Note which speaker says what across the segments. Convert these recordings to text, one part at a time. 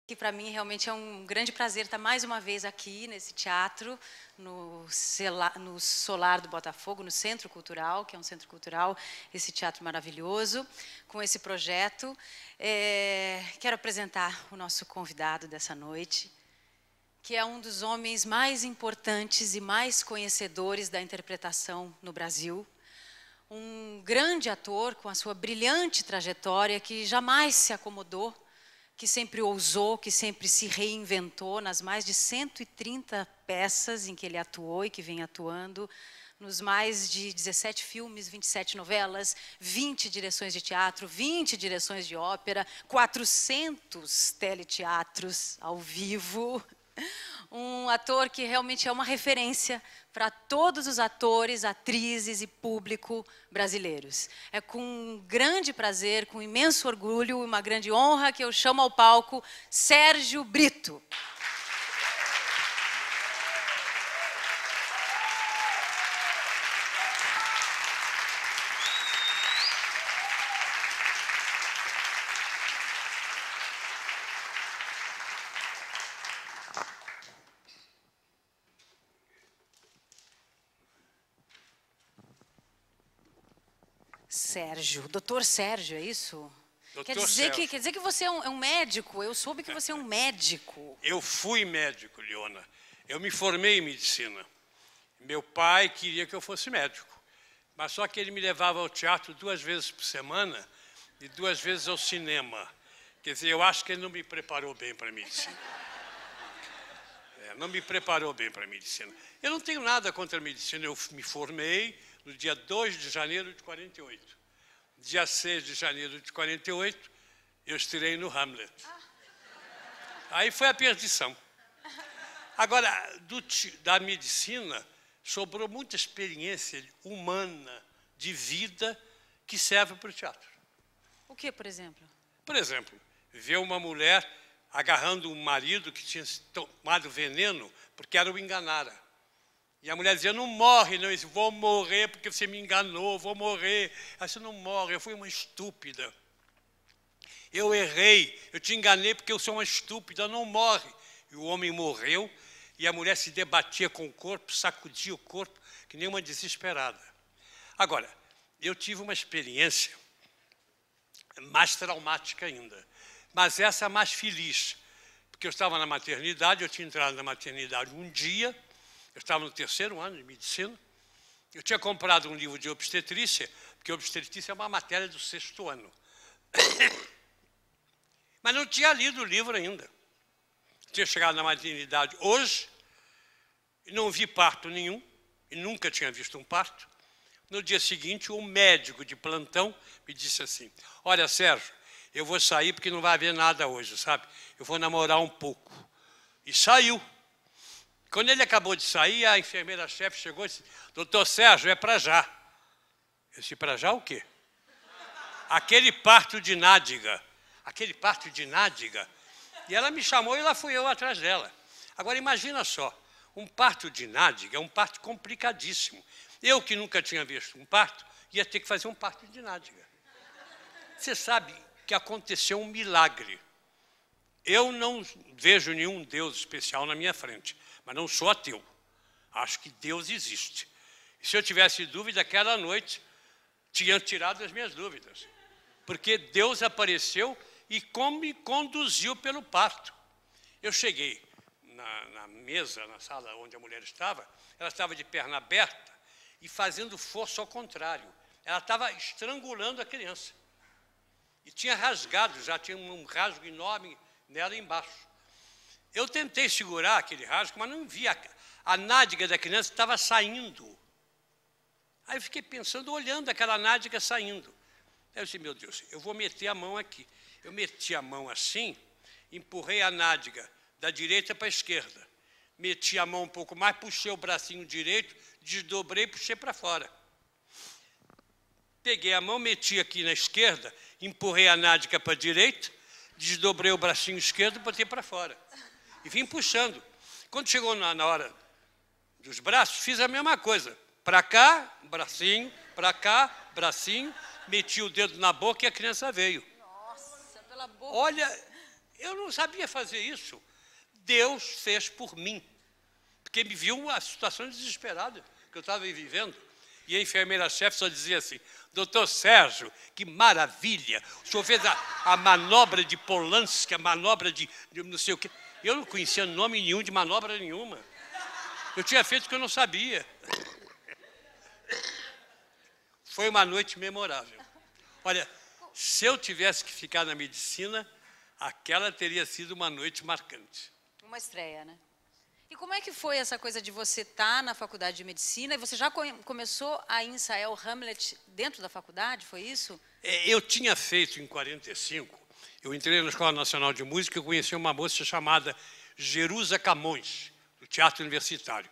Speaker 1: Que para mim realmente é um grande prazer estar mais uma vez aqui nesse teatro, no Solar do Botafogo, no Centro Cultural, que é um centro cultural, esse teatro maravilhoso, com esse projeto. Quero apresentar o nosso convidado dessa noite, que é um dos homens mais importantes e mais conhecedores da interpretação no Brasil. Um grande ator com a sua brilhante trajetória, que jamais se acomodou, que sempre ousou, que sempre se reinventou nas mais de 130 peças em que ele atuou e que vem atuando, nos mais de 17 filmes, 27 novelas, 20 direções de teatro, 20 direções de ópera, 400 teleteatros ao vivo. Um ator que realmente é uma referência para todos os atores, atrizes e público brasileiros. É com grande prazer, com imenso orgulho e uma grande honra que eu chamo ao palco Sérgio Brito. Sérgio, doutor Sérgio, é isso?
Speaker 2: Doutor
Speaker 1: Quer dizer que você é um médico? Eu soube que você é um médico.
Speaker 2: Eu fui médico, Leona. Eu me formei em medicina. Meu pai queria que eu fosse médico, mas só que ele me levava ao teatro 2 vezes por semana e 2 vezes ao cinema. Quer dizer, eu acho que ele não me preparou bem para a medicina. Não me preparou bem para a medicina. Eu não tenho nada contra a medicina. Eu me formei no dia 2 de janeiro de 48. Dia 6 de janeiro de 48, eu estirei no Hamlet. Aí foi a perdição. Agora, da medicina, sobrou muita experiência humana, de vida, que serve para o teatro.
Speaker 1: O que, por exemplo?
Speaker 2: Por exemplo, ver uma mulher agarrando um marido que tinha tomado veneno porque era o enganara. E a mulher dizia, não morre, não. Eu disse, vou morrer porque você me enganou, vou morrer. Ela disse, não morre, eu fui uma estúpida. Eu errei, eu te enganei porque eu sou uma estúpida, não morre. E o homem morreu e a mulher se debatia com o corpo, sacudia o corpo, que nem uma desesperada. Agora, eu tive uma experiência mais traumática ainda, mas essa mais feliz, porque eu estava na maternidade, eu tinha entrado na maternidade um dia, eu estava no 3º ano de medicina, eu tinha comprado um livro de obstetrícia, porque obstetrícia é uma matéria do 6º ano. Mas não tinha lido o livro ainda. Tinha chegado na maternidade hoje, e não vi parto nenhum, e nunca tinha visto um parto. No dia seguinte, um médico de plantão me disse assim, olha, Sérgio, eu vou sair porque não vai haver nada hoje, sabe? Eu vou namorar um pouco. E saiu. Quando ele acabou de sair, a enfermeira-chefe chegou e disse, doutor Sérgio, é para já. Eu disse, para já o quê? Aquele parto de nádega. Aquele parto de nádega. E ela me chamou e lá fui eu atrás dela. Agora, imagina só, um parto de nádega é um parto complicadíssimo. Eu, que nunca tinha visto um parto, ia ter que fazer um parto de nádega. Você sabe que aconteceu um milagre. Eu não vejo nenhum Deus especial na minha frente, mas não sou ateu. Acho que Deus existe. E se eu tivesse dúvida, aquela noite tinha tirado as minhas dúvidas. Porque Deus apareceu e me conduziu pelo parto. Eu cheguei na mesa, na sala onde a mulher estava, ela estava de perna aberta e fazendo força ao contrário. Ela estava estrangulando a criança. E tinha rasgado, já tinha um rasgo enorme nela embaixo. Eu tentei segurar aquele rasgo, mas não via. A nádega da criança estava saindo. Aí eu fiquei pensando, olhando aquela nádega saindo. Aí eu disse, meu Deus, eu vou meter a mão aqui. Eu meti a mão assim, empurrei a nádega da direita para a esquerda. Meti a mão um pouco mais, puxei o bracinho direito, desdobrei e puxei para fora. Peguei a mão, meti aqui na esquerda, empurrei a nádega para a direita, desdobrei o bracinho esquerdo e botei para fora. E vim puxando. Quando chegou na hora dos braços, fiz a mesma coisa. Para cá, bracinho, para cá, bracinho, meti o dedo na boca e a criança veio.
Speaker 1: Nossa, pela boca.
Speaker 2: Olha, Eu não sabia fazer isso. Deus fez por mim, porque me viu a situação desesperada que eu estava vivendo. E a enfermeira-chefe só dizia assim: doutor Sérgio, que maravilha, o senhor fez a manobra de Polanski, a manobra de não sei o quê. Eu não conhecia nome nenhum de manobra nenhuma. Eu tinha feito o que eu não sabia. Foi uma noite memorável. Olha, se eu tivesse que ficar na medicina, aquela teria sido uma noite marcante.
Speaker 1: Uma estreia, né? E como é que foi essa coisa de você estar na faculdade de medicina e você já começou a ensaiar o Hamlet dentro da faculdade, foi isso?
Speaker 2: Eu tinha feito em 45, eu entrei na Escola Nacional de Música e conheci uma moça chamada Jerusa Camões, do Teatro Universitário.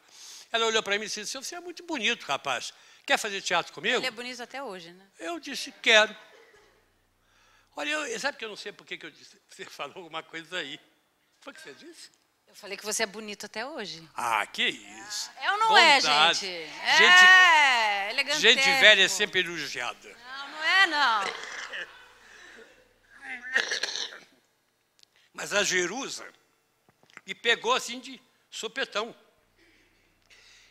Speaker 2: Ela olhou para mim e disse: você é muito bonito, rapaz. Quer fazer teatro comigo?
Speaker 1: Ele é bonito até hoje, né?
Speaker 2: Eu disse: quero. Olha, sabe que eu não sei por que eu disse? Você falou alguma coisa aí. Foi o que você disse?
Speaker 1: Eu falei que você é bonito até hoje.
Speaker 2: Ah, que isso.
Speaker 1: É ou não
Speaker 2: Bondade.
Speaker 1: é, gente? É, elegante.
Speaker 2: Gente velha é sempre elogiada.
Speaker 1: Não, não é, não.
Speaker 2: Mas a Jerusa me pegou assim de sopetão.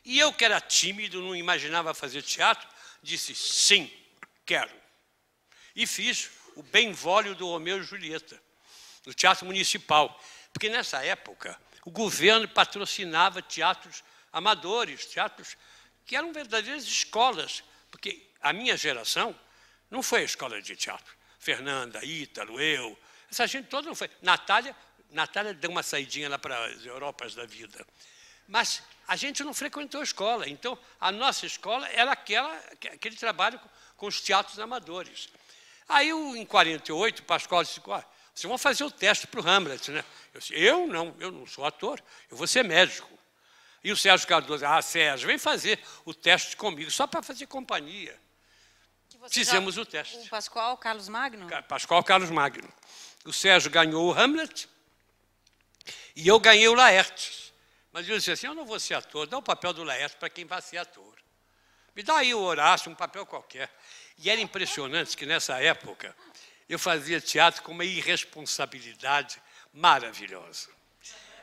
Speaker 2: E eu, que era tímido, não imaginava fazer teatro, disse: sim, quero. E fiz o Benvolio do Romeu e Julieta, no Teatro Municipal. Porque nessa época o governo patrocinava teatros amadores, teatros que eram verdadeiras escolas, porque a minha geração não foi a escola de teatro. Fernanda, Ítalo, eu, essa gente toda não foi. Natália deu uma saidinha lá para as Europas da vida. Mas a gente não frequentou a escola, então a nossa escola era aquele trabalho com os teatros amadores. Aí, em 48, o Pascoal disse: vocês vão fazer o teste para o Hamlet, né? Eu disse: eu não sou ator, eu vou ser médico. E o Sérgio Cardoso: Sérgio, vem fazer o teste comigo, só para fazer companhia. Fizemos o teste.
Speaker 1: O Pascoal Carlos Magno?
Speaker 2: Pascoal Carlos Magno. O Sérgio ganhou o Hamlet e eu ganhei o Laertes. Mas eu disse assim: eu não vou ser ator, dá o papel do Laertes para quem vai ser ator. Me dá aí o Horácio, um papel qualquer. E era impressionante que, nessa época, eu fazia teatro com uma irresponsabilidade maravilhosa.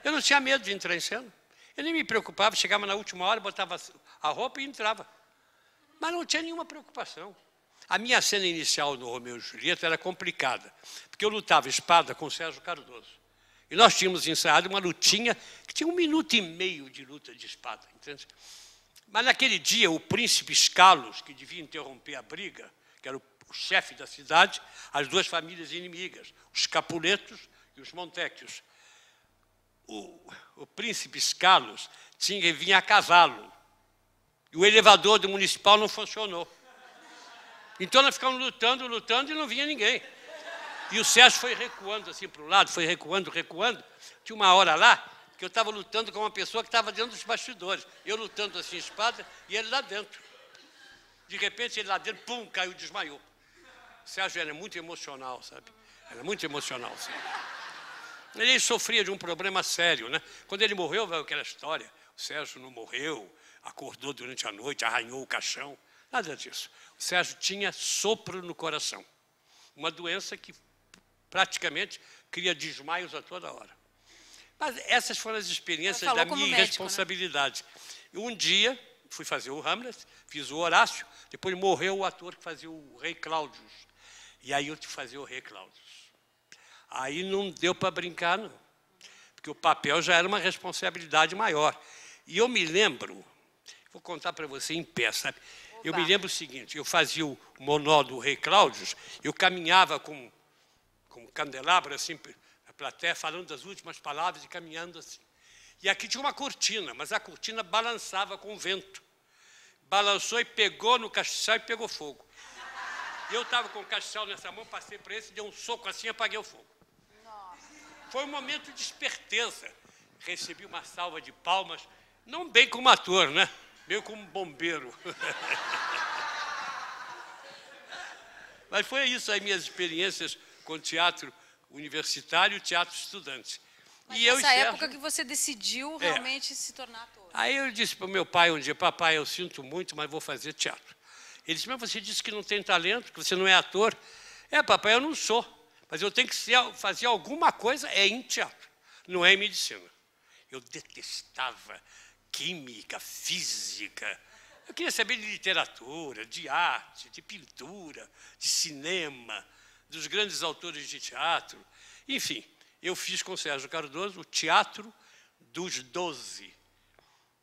Speaker 2: Eu não tinha medo de entrar em cena. Eu nem me preocupava, chegava na última hora, botava a roupa e entrava. Mas não tinha nenhuma preocupação. A minha cena inicial no Romeu e Julieta era complicada, porque eu lutava espada com o Sérgio Cardoso. E nós tínhamos ensaiado uma lutinha que tinha 1 minuto e meio de luta de espada, entende? Mas naquele dia, o príncipe Scalos, que devia interromper a briga, que era o chefe da cidade, as duas famílias inimigas, os Capuletos e os Montecchios. O príncipe Scalos vinha a cavalo, e o elevador do municipal não funcionou. Então nós ficamos lutando e não vinha ninguém. E o Sérgio foi recuando assim para o lado, foi recuando. Tinha uma hora lá que eu estava lutando com uma pessoa que estava dentro dos bastidores. Eu lutando assim, espada, e ele lá dentro. De repente, ele lá dentro, pum, caiu, desmaiou. O Sérgio era muito emocional, sabe? Era muito emocional, sabe? Ele sofria de um problema sério, né? Quando ele morreu, veio aquela história. O Sérgio não morreu, acordou durante a noite, arranhou o caixão. Nada disso. O Sérgio tinha sopro no coração. Uma doença que praticamente cria desmaios a toda hora. Mas essas foram as experiências da minha irresponsabilidade. Né? Um dia, fui fazer o Hamlet, fiz o Horácio, depois morreu o ator que fazia o Rei Cláudio. E aí eu te fazia o Rei Cláudio. Aí não deu para brincar, não. Porque o papel já era uma responsabilidade maior. E eu me lembro, vou contar para você em pé, sabe? Oba. Eu me lembro o seguinte: eu fazia o monó do Rei Cláudio, eu caminhava com um candelabro assim, a plateia, falando as últimas palavras e caminhando assim. E aqui tinha uma cortina, mas a cortina balançava com o vento. Balançou e pegou no castiçal e pegou fogo. Eu estava com o castiçal nessa mão, passei para esse, dei um soco assim e apaguei o fogo. Nossa. Foi um momento de esperteza. Recebi uma salva de palmas, não bem como ator, né? Meio como bombeiro. Mas foi isso aí, minhas experiências com teatro universitário e teatro estudante.
Speaker 1: Mas e nessa época que você decidiu realmente se tornar ator.
Speaker 2: Aí eu disse para o meu pai um dia: papai, eu sinto muito, mas vou fazer teatro. Ele disse: mas você disse que não tem talento, que você não é ator. Papai, eu não sou. mas eu tenho que fazer alguma coisa em teatro, não é em medicina. Eu detestava química, física. Eu queria saber de literatura, de arte, de pintura, de cinema, dos grandes autores de teatro. Enfim, eu fiz com o Sérgio Cardoso o Teatro dos 12.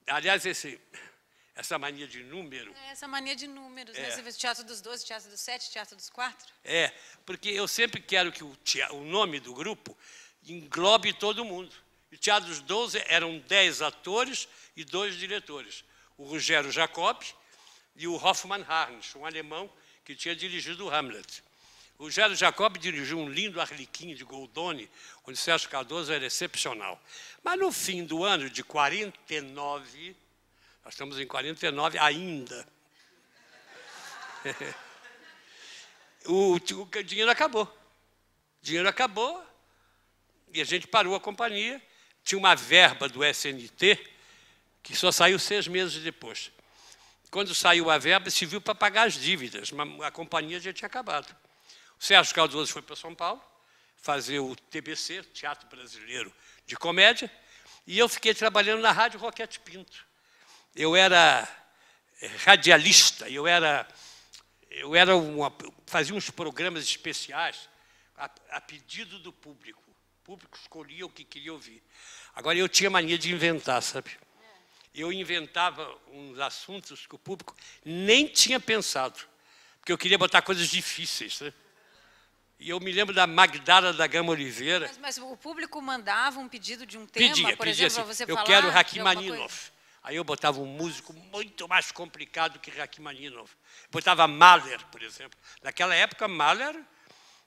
Speaker 2: Aliás, essa mania de número...
Speaker 1: Essa mania de números, né? Você fez Teatro dos 12, Teatro dos 7, Teatro dos 4?
Speaker 2: Porque eu sempre quero que o nome do grupo englobe todo mundo. O Teatro dos 12 eram 10 atores e 2 diretores. O Rogério Jacob e o Hoffmann Harnisch, um alemão que tinha dirigido o Hamlet. O Rogério Jacob dirigiu um lindo Arlequim de Goldoni, onde Sérgio Cardoso era excepcional. Mas no fim do ano de 49, nós estamos em 49 ainda, o dinheiro acabou. O dinheiro acabou e a gente parou a companhia. Tinha uma verba do SNT que só saiu 6 meses depois. Quando saiu a verba, se viu para pagar as dívidas, mas a companhia já tinha acabado. O Sérgio Cardoso foi para São Paulo fazer o TBC, Teatro Brasileiro de Comédia, e eu fiquei trabalhando na Rádio Roquete Pinto. Eu era radialista, fazia uns programas especiais a pedido do público. O público escolhia o que queria ouvir. Agora, eu tinha mania de inventar, sabe? Eu inventava uns assuntos que o público nem tinha pensado, porque eu queria botar coisas difíceis, né? E eu me lembro da Magdala da Gama Oliveira.
Speaker 1: Mas o público mandava um pedido de um tema, por exemplo,
Speaker 2: assim,
Speaker 1: para você
Speaker 2: eu
Speaker 1: falar?
Speaker 2: Quero Rachmaninoff. Aí eu botava um músico muito mais complicado que Rachmaninoff. Botava Mahler, por exemplo. Naquela época, Mahler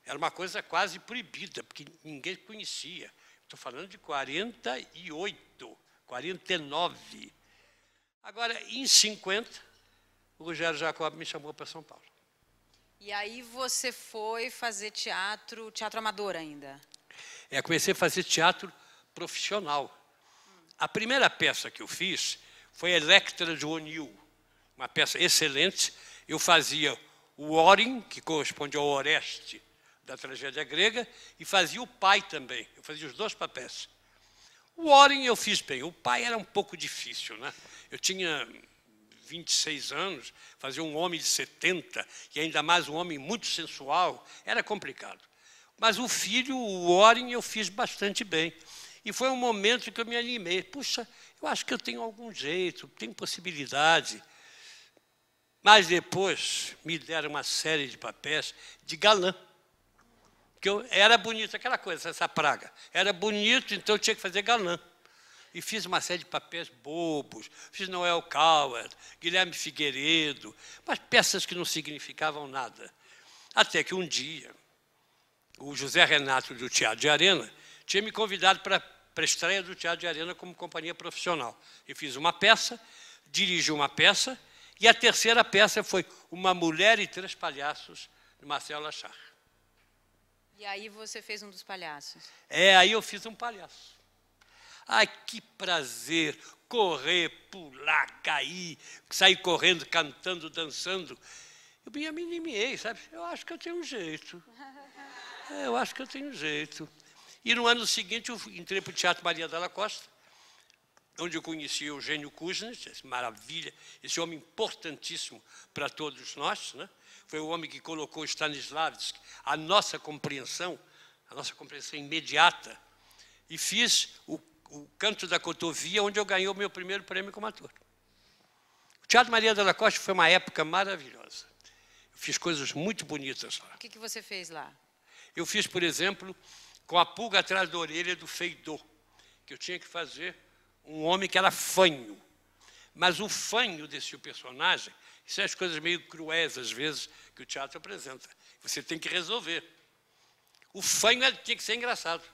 Speaker 2: era uma coisa quase proibida, porque ninguém conhecia. Estou falando de 48, 49. Agora, em 50, o Rogério Jacob me chamou para São Paulo.
Speaker 1: E aí você foi fazer teatro amador ainda?
Speaker 2: Comecei a fazer teatro profissional. A primeira peça que eu fiz foi Electra de O'Neill, uma peça excelente. Eu fazia o Orin, que corresponde ao Oreste da tragédia grega, e fazia o pai também. Eu fazia os 2 papéis. O Orin eu fiz bem. O pai era um pouco difícil, né? Eu tinha 26 anos, fazer um homem de 70, e ainda mais um homem muito sensual, era complicado. Mas o filho, o Orin, eu fiz bastante bem. E foi um momento que eu me animei. Puxa, eu acho que eu tenho algum jeito, tenho possibilidade. Mas depois me deram uma série de papéis de galã. Porque eu era bonito, aquela coisa, essa praga. Era bonito, então eu tinha que fazer galã. E fiz uma série de papéis bobos, fiz Noel Coward, Guilherme Figueiredo, mas peças que não significavam nada. Até que um dia, o José Renato do Teatro de Arena tinha me convidado para a estreia do Teatro de Arena como companhia profissional. Eu fiz uma peça, dirigi uma peça, e a terceira peça foi Uma Mulher e 3 Palhaços, de Marcel Achard.
Speaker 1: E aí você fez um dos palhaços?
Speaker 2: Aí eu fiz um palhaço. Ai, que prazer, correr, pular, cair, sair correndo, cantando, dançando. Eu me animei, sabe? Eu acho que eu tenho um jeito. Eu acho que eu tenho um jeito. E no ano seguinte eu entrei para o Teatro Maria Della Costa, onde eu conheci o Eugênio Kuznets, essa maravilha, esse homem importantíssimo para todos nós, né? Foi o homem que colocou Stanislavski, a nossa compreensão imediata, e fiz o Canto da Cotovia, onde eu ganhei o meu primeiro prêmio como ator. O Teatro Maria Della Costa foi uma época maravilhosa. Eu fiz coisas muito bonitas lá.
Speaker 1: O que você fez lá?
Speaker 2: Eu fiz, por exemplo, Com a Pulga Atrás da Orelha do Feidó, que eu tinha que fazer um homem que era fanho. Mas o fanho desse personagem, isso é as coisas meio cruéis, às vezes, que o teatro apresenta. Você tem que resolver. O fanho tinha que ser engraçado.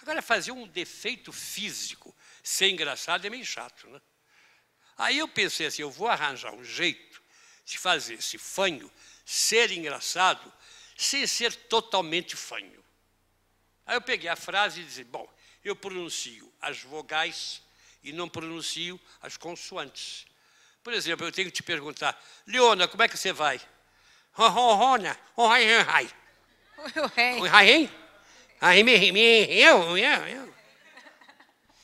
Speaker 2: Agora, fazer um defeito físico ser engraçado é meio chato, né? Aí eu pensei assim, eu vou arranjar um jeito de fazer esse fanho ser engraçado sem ser totalmente fanho. Aí eu peguei a frase e disse, bom, eu pronuncio as vogais e não pronuncio as consoantes. Por exemplo, eu tenho que te perguntar, Leona, como é que você vai?
Speaker 1: O
Speaker 2: rei.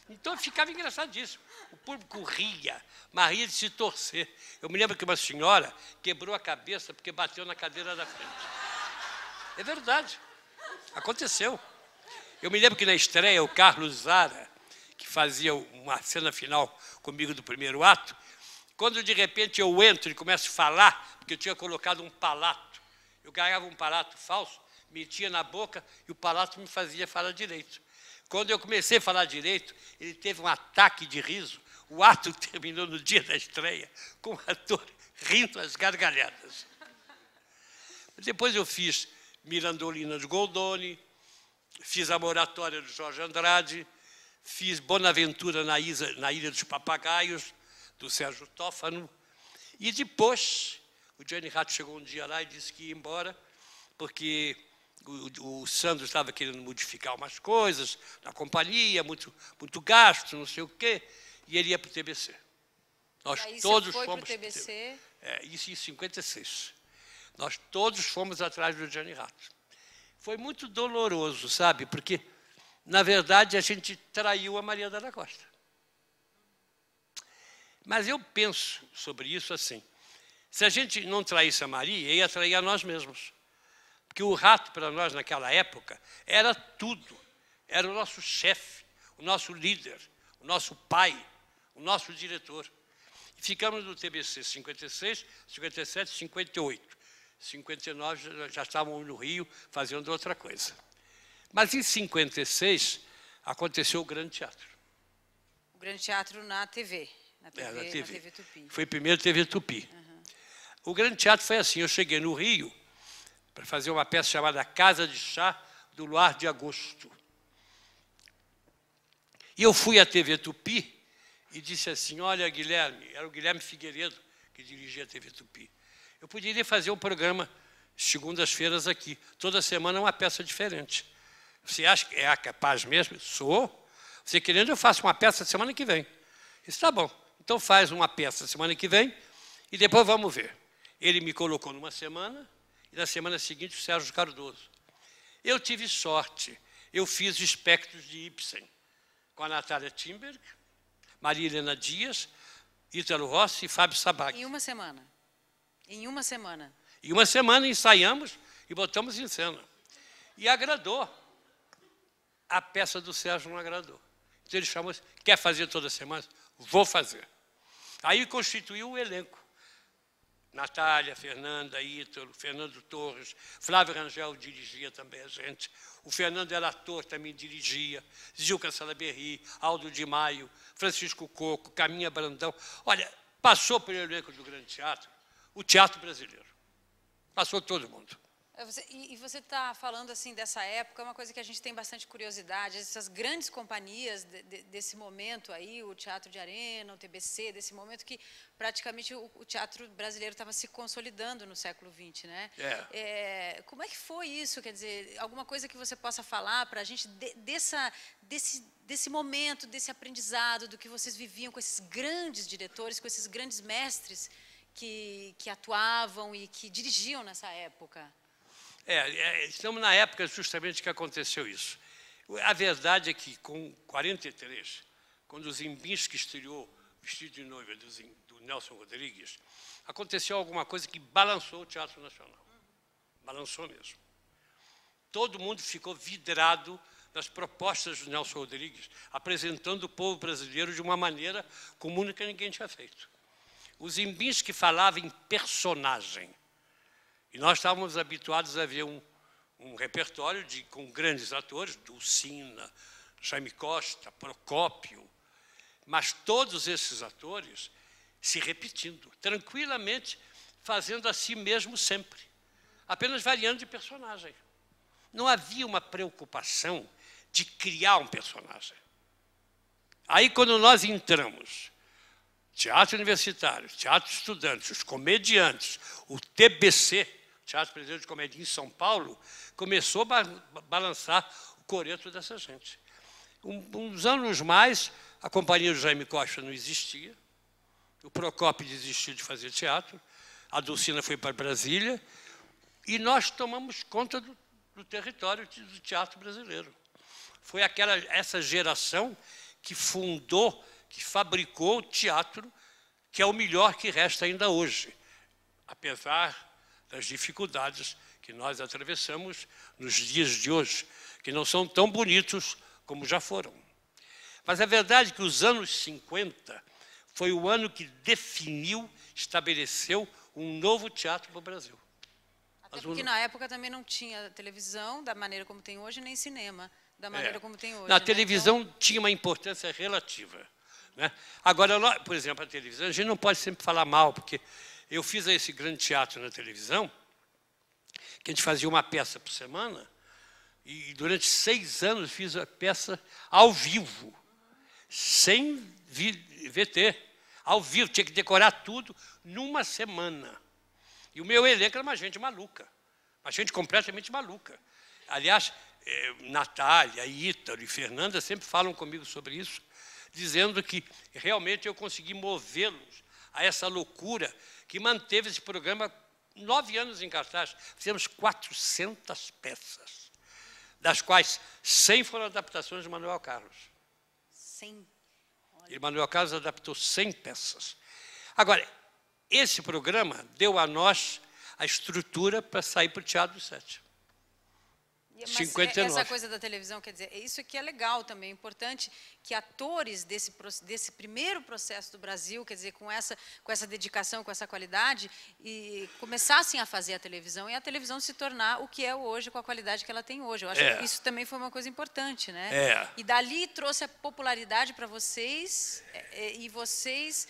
Speaker 2: Então ficava engraçadíssimo. O público ria, mas ria de se torcer. Eu me lembro que uma senhora quebrou a cabeça porque bateu na cadeira da frente. É verdade. Aconteceu. Eu me lembro que na estreia, o Carlos Zara, que fazia uma cena final comigo do primeiro ato, quando de repente eu entro e começo a falar, porque eu tinha colocado um palato, eu ganhava um palato falso, metia na boca e o palato me fazia falar direito. Quando eu comecei a falar direito, ele teve um ataque de riso. O ato terminou no dia da estreia, com o ator rindo às gargalhadas. Depois eu fiz Mirandolina de Goldoni, fiz a Moratória do Jorge Andrade, fiz Bonaventura na Ilha dos Papagaios, do Sérgio Tófano, e depois o Gianni Rato chegou um dia lá e disse que ia embora, porque o Sandro estava querendo modificar umas coisas na companhia, muito gasto, não sei o quê, e ele ia para o TBC. Nós todos fomos para o TBC. Isso em 56. Nós todos fomos atrás do Gianni Rato. Foi muito doloroso, sabe? Porque, na verdade, a gente traiu a Maria da Costa. Mas eu penso sobre isso assim. Se a gente não traísse a Maria, ia trair a nós mesmos. Porque o Rato, para nós, naquela época, era tudo. Era o nosso chefe, o nosso líder, o nosso pai, o nosso diretor. E ficamos no TBC 56, 57, 58. 59 já estávamos no Rio fazendo outra coisa. Mas em 56 aconteceu o Grande Teatro.
Speaker 1: O Grande Teatro na TV. Na TV Tupi.
Speaker 2: Foi primeiro TV Tupi. Uhum. O Grande Teatro foi assim, eu cheguei no Rio para fazer uma peça chamada Casa de Chá do Luar de Agosto. E eu fui à TV Tupi e disse assim, olha, Guilherme, era o Guilherme Figueiredo que dirigia a TV Tupi. Eu poderia fazer um programa segundas-feiras aqui. Toda semana uma peça diferente. Você acha que é capaz mesmo? Sou. Você querendo, eu faço uma peça semana que vem. Isso está bom. Então faz uma peça semana que vem e depois vamos ver. Ele me colocou numa semana e na semana seguinte o Sérgio Cardoso. Eu tive sorte. Eu fiz Espectros de Ibsen com a Natália Timberg, Maria Helena Dias, Ítalo Rossi e Fábio Sabag.
Speaker 1: Em uma semana? Em uma semana?
Speaker 2: Em uma semana ensaiamos e botamos em cena. E agradou. A peça do Sérgio não agradou. Então ele chamou, quer fazer toda semana? Vou fazer. Aí constituiu o elenco. Natália, Fernanda, Ítalo, Fernando Torres, Flávio Rangel dirigia também a gente. O Fernando era ator, também dirigia. Gilca Salaberry, Aldo Di Maio, Francisco Coco, Caminha Brandão. Olha, passou pelo elenco do Grande Teatro o teatro brasileiro. Passou todo mundo.
Speaker 1: E você está falando assim dessa época, é uma coisa que a gente tem bastante curiosidade, essas grandes companhias desse momento aí, o Teatro de Arena, o TBC, desse momento que praticamente o teatro brasileiro estava se consolidando no século XX, né? Como é que foi isso? Quer dizer, alguma coisa que você possa falar para a gente desse momento, desse aprendizado, do que vocês viviam com esses grandes diretores, com esses grandes mestres que atuavam e que dirigiam nessa época?
Speaker 2: Estamos na época justamente que aconteceu isso. A verdade é que, com 43, quando o Zimbinski estreou Vestido de Noiva do Nelson Rodrigues, aconteceu alguma coisa que balançou o Teatro Nacional. Balançou mesmo. Todo mundo ficou vidrado nas propostas do Nelson Rodrigues, apresentando o povo brasileiro de uma maneira comum que ninguém tinha feito. O Zimbinski falava em personagem. E nós estávamos habituados a ver um repertório com grandes atores, Dulcina, Jaime Costa, Procópio, mas todos esses atores se repetindo, tranquilamente, fazendo a si mesmo sempre, apenas variando de personagem. Não havia uma preocupação de criar um personagem. Aí, quando nós entramos, teatro universitário, teatro estudante, os comediantes, o TBC, Teatro Brasileiro de Comédia em São Paulo, começou a balançar o coreto dessa gente. Uns anos mais, a companhia do Jaime Costa não existia, o Procópio desistiu de fazer teatro, a Dulcina foi para Brasília, e nós tomamos conta do território do teatro brasileiro. Foi essa geração que fundou, que fabricou o teatro, que é o melhor que resta ainda hoje, apesar das dificuldades que nós atravessamos nos dias de hoje, que não são tão bonitos como já foram. Mas a verdade é que os anos 50 foi o ano que definiu, estabeleceu um novo teatro para o Brasil.
Speaker 1: Até porque na época também não tinha televisão da maneira como tem hoje, nem cinema da maneira como tem hoje.
Speaker 2: Na
Speaker 1: né?
Speaker 2: televisão
Speaker 1: Então,
Speaker 2: tinha uma importância relativa. Né? Agora, por exemplo, a televisão, a gente não pode sempre falar mal, porque eu fiz esse grande teatro na televisão, que a gente fazia uma peça por semana, e durante 6 anos fiz a peça ao vivo, sem VT, ao vivo, tinha que decorar tudo numa semana. E o meu elenco era uma gente maluca, uma gente completamente maluca. Aliás, Natália, Ítalo e Fernanda sempre falam comigo sobre isso, dizendo que realmente eu consegui movê-los a essa loucura que manteve esse programa 9 anos em cartaz. Fizemos 400 peças, das quais 100 foram adaptações de Manuel Carlos.
Speaker 1: 100.
Speaker 2: E Manuel Carlos adaptou 100 peças. Agora, esse programa deu a nós a estrutura para sair para o Teatro do Sete.
Speaker 1: Mas
Speaker 2: 59.
Speaker 1: essa coisa da televisão, quer dizer, isso aqui é legal também, é importante que atores desse primeiro processo do Brasil, quer dizer, com essa dedicação, com essa qualidade, e começassem a fazer a televisão, e a televisão se tornar o que é hoje, com a qualidade que ela tem hoje. Eu acho que isso também foi uma coisa importante, né? E dali trouxe a popularidade para vocês, e vocês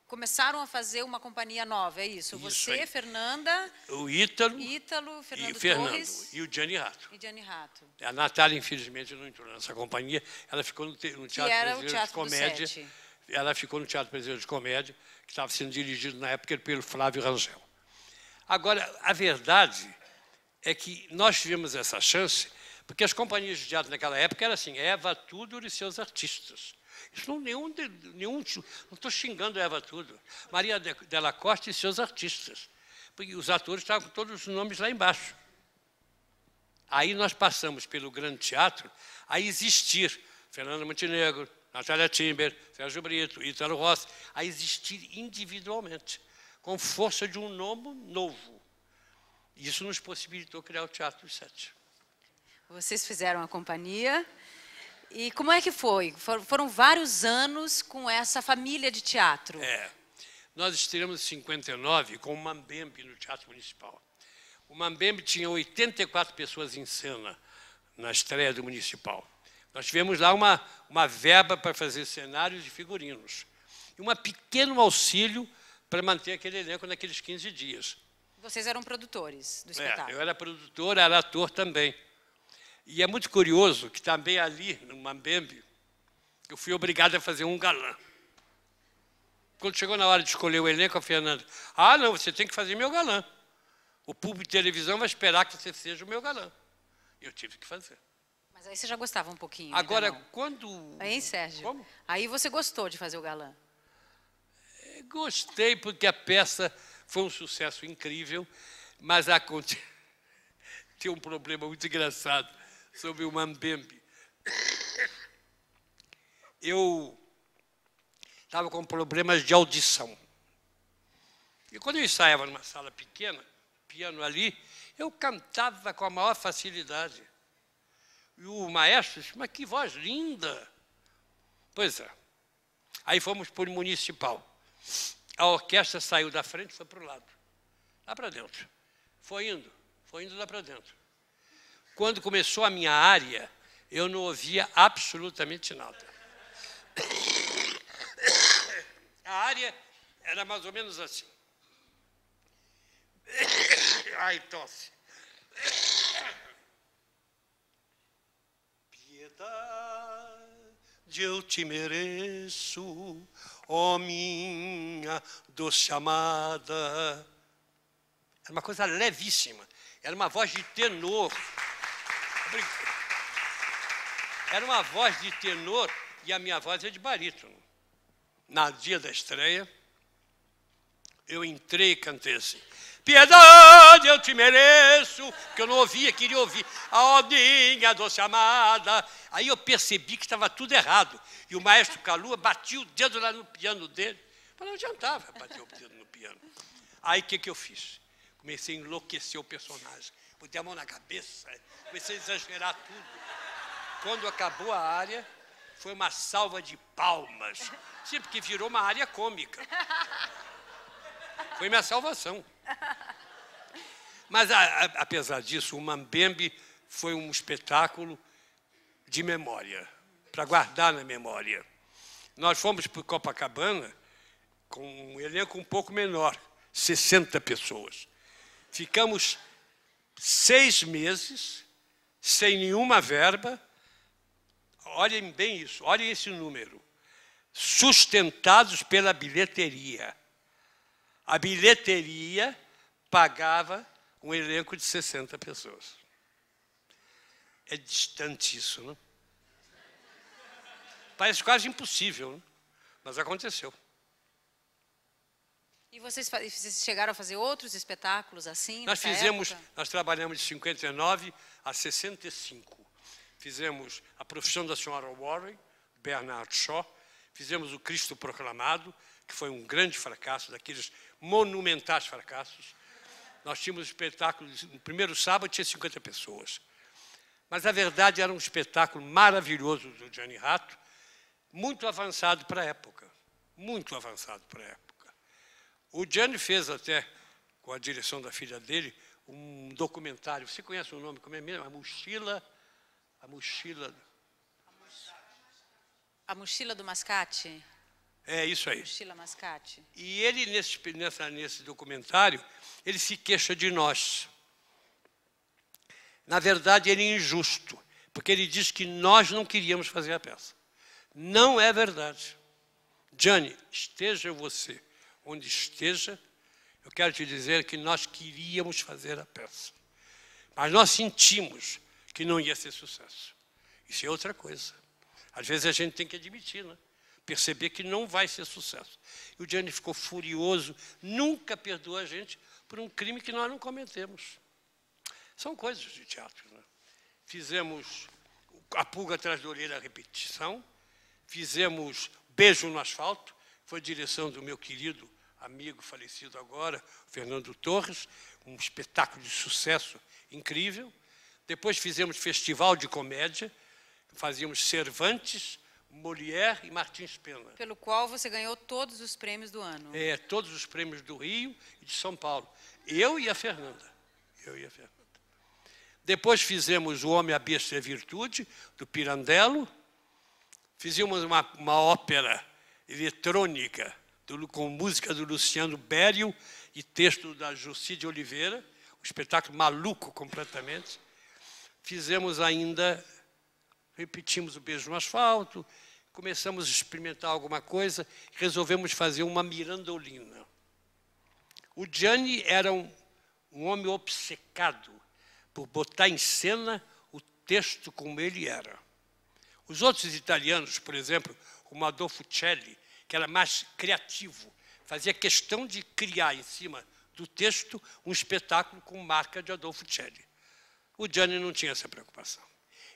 Speaker 1: começaram a fazer uma companhia nova, é isso? Você,
Speaker 2: aí.
Speaker 1: Fernanda,
Speaker 2: O Ítalo
Speaker 1: Fernando
Speaker 2: e o
Speaker 1: Torres
Speaker 2: e o Gianni Rato.
Speaker 1: e Gianni Rato.
Speaker 2: A Natália, infelizmente, não entrou nessa companhia. Ela ficou no Teatro Brasileiro de Comédia. Ela ficou no Teatro Brasileiro de Comédia, que estava sendo dirigido na época pelo Flávio Rangel. Agora, a verdade é que nós tivemos essa chance, porque as companhias de teatro naquela época eram assim, Eva Tudor e seus artistas. Isso não estou xingando a Eva Tudor. Maria Della Costa e seus artistas. Porque os atores estavam com todos os nomes lá embaixo. Aí nós passamos pelo Grande Teatro a existir Fernanda Montenegro, Natália Timber, Sérgio Brito, Ítalo Rossi, a existir individualmente, com força de um nome novo. Isso nos possibilitou criar o Teatro dos Sete.
Speaker 1: Vocês fizeram a companhia. E como é que foi? Foram vários anos com essa família de teatro.
Speaker 2: Nós estreamos em 59 com o Mambembe no Teatro Municipal. O Mambembe tinha 84 pessoas em cena na estreia do Municipal. Nós tivemos lá uma verba para fazer cenários e figurinos. E um pequeno auxílio para manter aquele elenco naqueles 15 dias.
Speaker 1: Vocês eram produtores do espetáculo?
Speaker 2: Eu era produtor, era ator também. E é muito curioso que também ali, no Mambembe, eu fui obrigado a fazer um galã. Quando chegou na hora de escolher o elenco, a Fernanda, não, você tem que fazer meu galã. O público de televisão vai esperar que você seja o meu galã. E eu tive que fazer.
Speaker 1: Mas aí você já gostava um pouquinho.
Speaker 2: Agora,
Speaker 1: então,
Speaker 2: quando...
Speaker 1: Aí, Sérgio?
Speaker 2: Como?
Speaker 1: Aí você gostou de fazer o galã?
Speaker 2: Gostei, porque a peça foi um sucesso incrível, mas tem um problema muito engraçado sobre o Mambembe. Eu estava com problemas de audição. E quando eu ensaiava numa sala pequena, piano ali, eu cantava com a maior facilidade. E o maestro disse, mas que voz linda! Pois é. Aí fomos para o Municipal. A orquestra saiu da frente e foi para o lado. Lá para dentro. Foi indo lá para dentro. Quando começou a minha área, eu não ouvia absolutamente nada. A área era mais ou menos assim. Ai, tosse. Piedade eu te mereço, ó minha doce amada. Era uma coisa levíssima. Era uma voz de tenor. Era uma voz de tenor e a minha voz é de barítono. No dia da estreia, eu entrei e cantei assim. Piedade eu te mereço, que eu não ouvia, queria ouvir. A Odinha doce amada. Aí eu percebi que estava tudo errado. E o maestro Calua batia o dedo lá no piano dele. Mas não adiantava bater o dedo no piano. Aí o que eu fiz? Comecei a enlouquecer o personagem. Botei a mão na cabeça, comecei a exagerar tudo. Quando acabou a área, foi uma salva de palmas. Sim, porque virou uma área cômica. Foi minha salvação. Mas, apesar disso, o Mambembe foi um espetáculo de memória, para guardar na memória. Nós fomos para Copacabana com um elenco um pouco menor, 60 pessoas. Ficamos 6 meses, sem nenhuma verba. Olhem bem isso, olhem esse número. Sustentados pela bilheteria. A bilheteria pagava um elenco de 60 pessoas. É distante isso, não? Parece quase impossível, não? Mas aconteceu.
Speaker 1: E vocês chegaram a fazer outros espetáculos assim?
Speaker 2: Nós trabalhamos de 59 a 65. Fizemos A Profissão da Senhora Warren, Bernard Shaw. Fizemos O Cristo Proclamado, que foi um grande fracasso, daqueles monumentais fracassos. Nós tínhamos espetáculos, no primeiro sábado tinha 50 pessoas. Mas, na verdade, era um espetáculo maravilhoso do Gianni Rato, muito avançado para a época. Muito avançado para a época. O Gianni fez até, com a direção da filha dele, um documentário. Você conhece o nome? Como é mesmo? A
Speaker 1: Mochila do Mascate?
Speaker 2: É isso aí.
Speaker 1: Mochila Mascate.
Speaker 2: E ele, nesse documentário, ele se queixa de nós. Na verdade, ele é injusto, porque ele diz que nós não queríamos fazer a peça. Não é verdade. Gianni, esteja você onde esteja, eu quero te dizer que nós queríamos fazer a peça. Mas nós sentimos que não ia ser sucesso. Isso é outra coisa. Às vezes a gente tem que admitir, né? Perceber que não vai ser sucesso. E o Gianni ficou furioso, nunca perdoou a gente por um crime que nós não cometemos. São coisas de teatro, né? Fizemos A Pulga Atrás da Orelha, a repetição. Fizemos Beijo no Asfalto, foi direção do meu querido amigo falecido agora, Fernando Torres, um espetáculo de sucesso incrível. Depois fizemos Festival de Comédia, fazíamos Cervantes, Molière e Martins Pena.
Speaker 1: Pelo qual você ganhou todos os prêmios do ano.
Speaker 2: É, todos os prêmios do Rio e de São Paulo. Eu e a Fernanda. Depois fizemos O Homem, a Besta e a Virtude, do Pirandello. Fizemos uma ópera eletrônica, com música do Luciano Berio e texto da Jussi de Oliveira, um espetáculo maluco completamente. Fizemos ainda, repetimos O Beijo no Asfalto, começamos a experimentar alguma coisa, resolvemos fazer uma Mirandolina. O Gianni era um homem obcecado por botar em cena o texto como ele era. Os outros italianos, por exemplo, como Adolfo Celli, que era mais criativo, fazia questão de criar em cima do texto um espetáculo com marca de Adolfo Celli. O Gianni não tinha essa preocupação.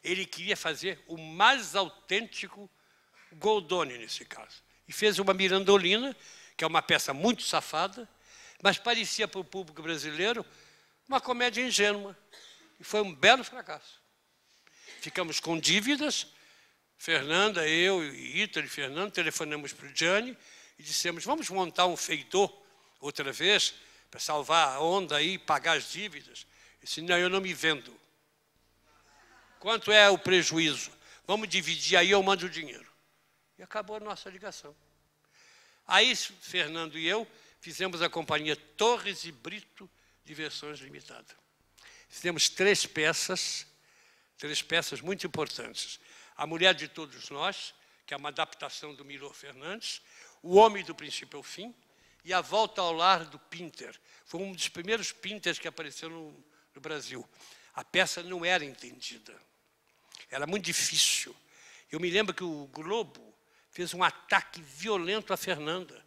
Speaker 2: Ele queria fazer o mais autêntico Goldoni, nesse caso. E fez uma Mirandolina, que é uma peça muito safada, mas parecia para o público brasileiro uma comédia ingênua. E foi um belo fracasso. Ficamos com dívidas. Fernanda, eu, Ítalo e Fernando telefonamos para o Gianni e dissemos, vamos montar um feitô outra vez para salvar a onda aí e pagar as dívidas. Ele disse, não, eu não me vendo. Quanto é o prejuízo? Vamos dividir aí, eu mando o dinheiro. E acabou a nossa ligação. Aí, Fernando e eu fizemos a companhia Torres e Brito de Versões Limitadas. Fizemos 3 peças muito importantes. A Mulher de Todos Nós, que é uma adaptação do Milor Fernandes, O Homem do Princípio ao Fim e A Volta ao Lar do Pinter. Foi um dos primeiros Pinters que apareceu no Brasil. A peça não era entendida. Era muito difícil. Eu me lembro que o Globo fez um ataque violento à Fernanda,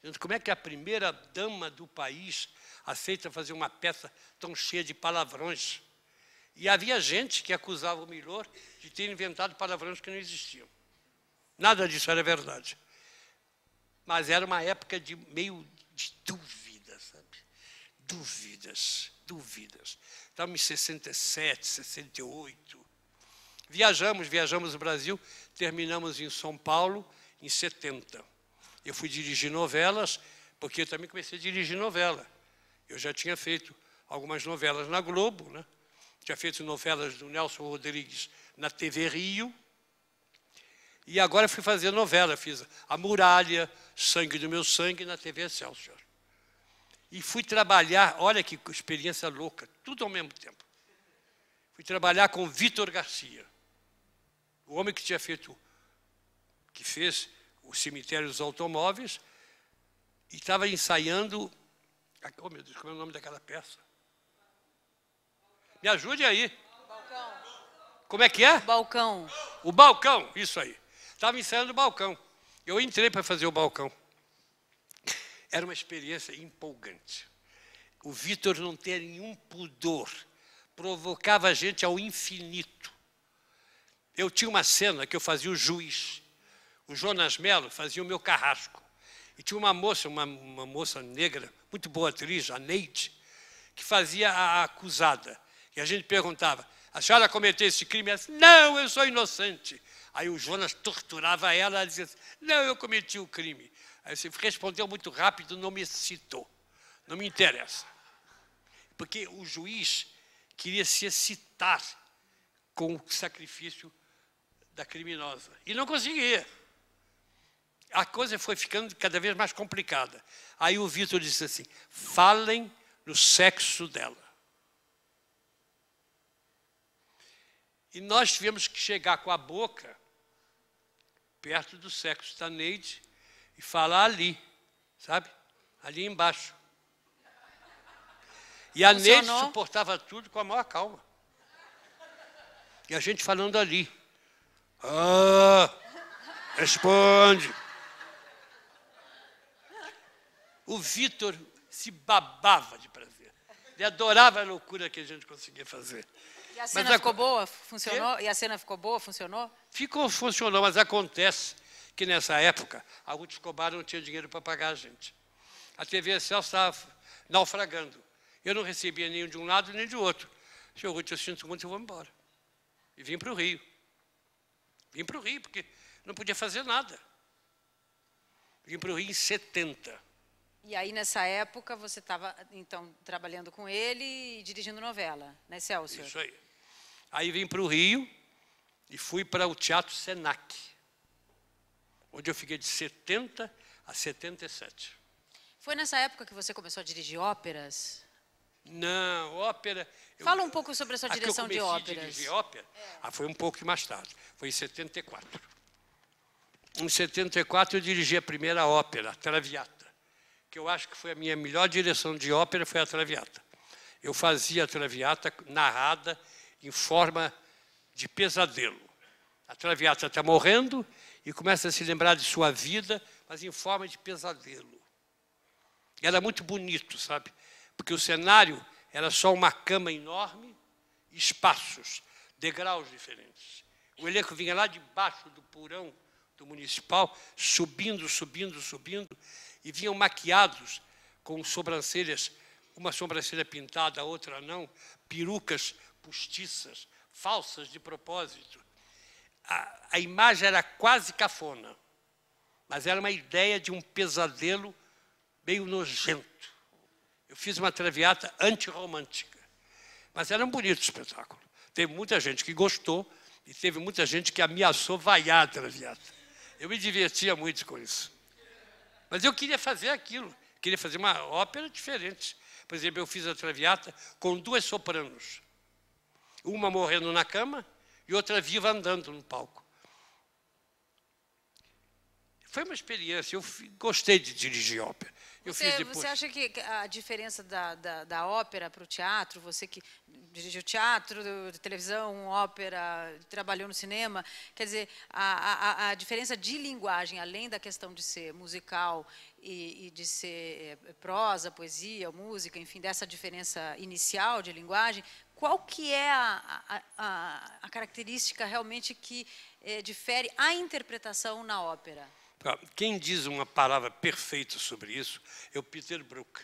Speaker 2: dizendo como é que a primeira dama do país aceita fazer uma peça tão cheia de palavrões. E havia gente que acusava o Milor de ter inventado palavrões que não existiam. Nada disso era verdade. Mas era uma época de meio de dúvidas, sabe? Dúvidas. Estávamos em 67, 68. Viajamos o Brasil, terminamos em São Paulo em 70. Eu fui dirigir novelas, porque eu também comecei a dirigir novela. Eu já tinha feito algumas novelas na Globo, né? Tinha feito novelas do Nelson Rodrigues na TV Rio. E agora fui fazer novela, fiz A Muralha, Sangue do Meu Sangue, na TV Excelsior. E fui trabalhar, olha que experiência louca, tudo ao mesmo tempo. Fui trabalhar com Vítor Garcia, o homem que fez o Cemitério dos Automóveis, e estava ensaiando, oh meu Deus, como é o nome daquela peça? Me ajude aí.
Speaker 1: Balcão.
Speaker 2: Como é que é?
Speaker 1: Balcão.
Speaker 2: O Balcão, isso aí. Estava ensaiando o Balcão. Eu entrei para fazer o Balcão. Era uma experiência empolgante. O Vítor não tinha nenhum pudor. Provocava a gente ao infinito. Eu tinha uma cena que eu fazia o juiz. O Jonas Mello fazia o meu carrasco. E tinha uma moça negra, muito boa atriz, a Neide, que fazia a acusada. E a gente perguntava, a senhora cometeu esse crime? Ela disse, não, eu sou inocente. Aí o Jonas torturava ela dizia assim, não, eu cometi o crime. Aí você respondeu muito rápido, não me citou. Não me interessa. Porque o juiz queria se excitar com o sacrifício da criminosa. E não conseguia. A coisa foi ficando cada vez mais complicada. Aí o Vítor disse assim, falem no sexo dela. E nós tivemos que chegar com a boca perto do sexo da Neide e falar ali, sabe? Ali embaixo. E a Neide suportava tudo com a maior calma. E a gente falando ali. Ah, responde. O Vítor se babava de prazer. Ele adorava a loucura que a gente conseguia fazer.
Speaker 1: E a cena ficou boa? Funcionou? E a cena ficou boa? Funcionou?
Speaker 2: Funcionou, mas acontece que nessa época a Ruth Escobar não tinha dinheiro para pagar a gente. A TV Excelsior estava naufragando. Eu não recebia nem de um lado nem do outro. Senhor Ruth, eu sinto muito, eu vou embora. E vim para o Rio. Vim para o Rio, porque não podia fazer nada. Vim para o Rio em 70.
Speaker 1: E aí, nessa época, você estava, então, trabalhando com ele e dirigindo novela, né, Excelsior?
Speaker 2: Isso aí. Aí vim para o Rio e fui para o Teatro Senac, onde eu fiquei de 70 a 77.
Speaker 1: Foi nessa época que você começou a dirigir óperas?
Speaker 2: Não, ópera...
Speaker 1: Fala um pouco sobre a sua direção de óperas.
Speaker 2: A dirigir ópera foi um pouco mais tarde, foi em 74. Em 74 eu dirigi a primeira ópera, a Traviata, que eu acho que foi a minha melhor direção de ópera, foi a Traviata. Eu fazia a Traviata narrada em forma de pesadelo. A Traviata está morrendo e começa a se lembrar de sua vida, mas em forma de pesadelo. Era muito bonito, sabe? Porque o cenário era só uma cama enorme, espaços, degraus diferentes. O elenco vinha lá debaixo do porão do municipal, subindo, e vinham maquiados com sobrancelhas, uma sobrancelha pintada, a outra não, perucas postiças, falsas de propósito. A imagem era quase cafona, mas era uma ideia de um pesadelo meio nojento. Eu fiz uma Traviata antirromântica, mas era um bonito espetáculo. Teve muita gente que gostou e teve muita gente que ameaçou vaiar a Traviata. Eu me divertia muito com isso. Mas eu queria fazer aquilo, queria fazer uma ópera diferente. Por exemplo, eu fiz a Traviata com 2 sopranos. Uma morrendo na cama e outra viva andando no palco. Foi uma experiência, gostei de dirigir ópera.
Speaker 1: Você acha que a diferença da ópera para o teatro, você que dirigiu teatro, televisão, ópera, trabalhou no cinema, quer dizer, a diferença de linguagem, além da questão de ser musical e de ser prosa, poesia, música, enfim, dessa diferença inicial de linguagem, qual que é a característica realmente que difere a interpretação na ópera?
Speaker 2: Quem diz uma palavra perfeita sobre isso é o Peter Brook.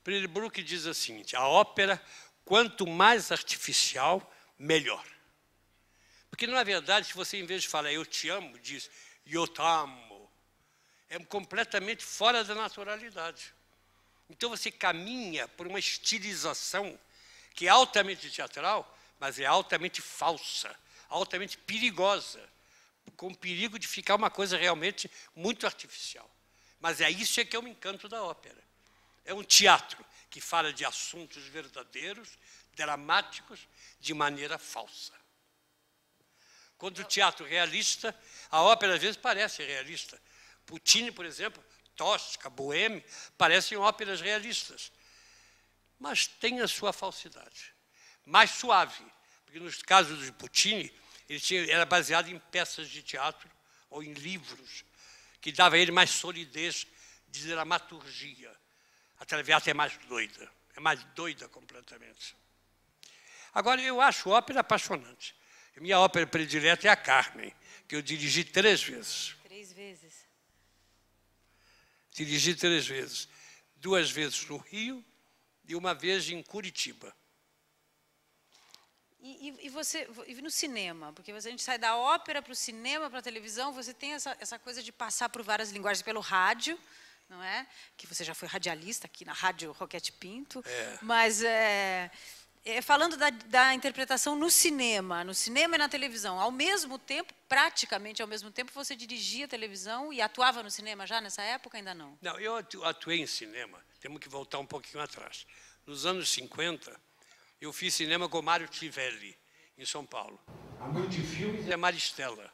Speaker 2: Peter Brook diz o seguinte: a ópera, quanto mais artificial, melhor. Porque, na verdade, se você, em vez de falar eu te amo, diz eu te amo, é completamente fora da naturalidade. Então, você caminha por uma estilização que é altamente teatral, mas é altamente falsa, altamente perigosa, com o perigo de ficar uma coisa realmente muito artificial. Mas é isso que é o encanto da ópera. É um teatro que fala de assuntos verdadeiros, dramáticos, de maneira falsa. Quando o teatro realista, a ópera às vezes parece realista. Puccini, por exemplo, Tosca, Bohème, parecem óperas realistas. Mas tem a sua falsidade. Mais suave, porque nos casos de Puccini, ele era baseado em peças de teatro ou em livros, que dava a ele mais solidez de dramaturgia. A Traviata é mais doida completamente. Agora, eu acho ópera apaixonante. Minha ópera predileta é a Carmen, que eu dirigi 3 vezes.
Speaker 1: 3 vezes?
Speaker 2: Dirigi 3 vezes. 2 vezes no Rio e 1 vez em Curitiba.
Speaker 1: E você, no cinema, porque a gente sai da ópera para o cinema, para a televisão, você tem essa coisa de passar por várias linguagens pelo rádio, não é? Que você já foi radialista aqui na Rádio Roquete Pinto. Mas, falando da interpretação no cinema e na televisão, ao mesmo tempo, praticamente ao mesmo tempo, você dirigia a televisão e atuava no cinema já nessa época? Ainda não?
Speaker 2: Não, eu atuei em cinema, temos que voltar um pouquinho atrás. Nos anos 50, eu fiz cinema com Mário Tivelli, em São Paulo. A Multifilmes e a Maristela.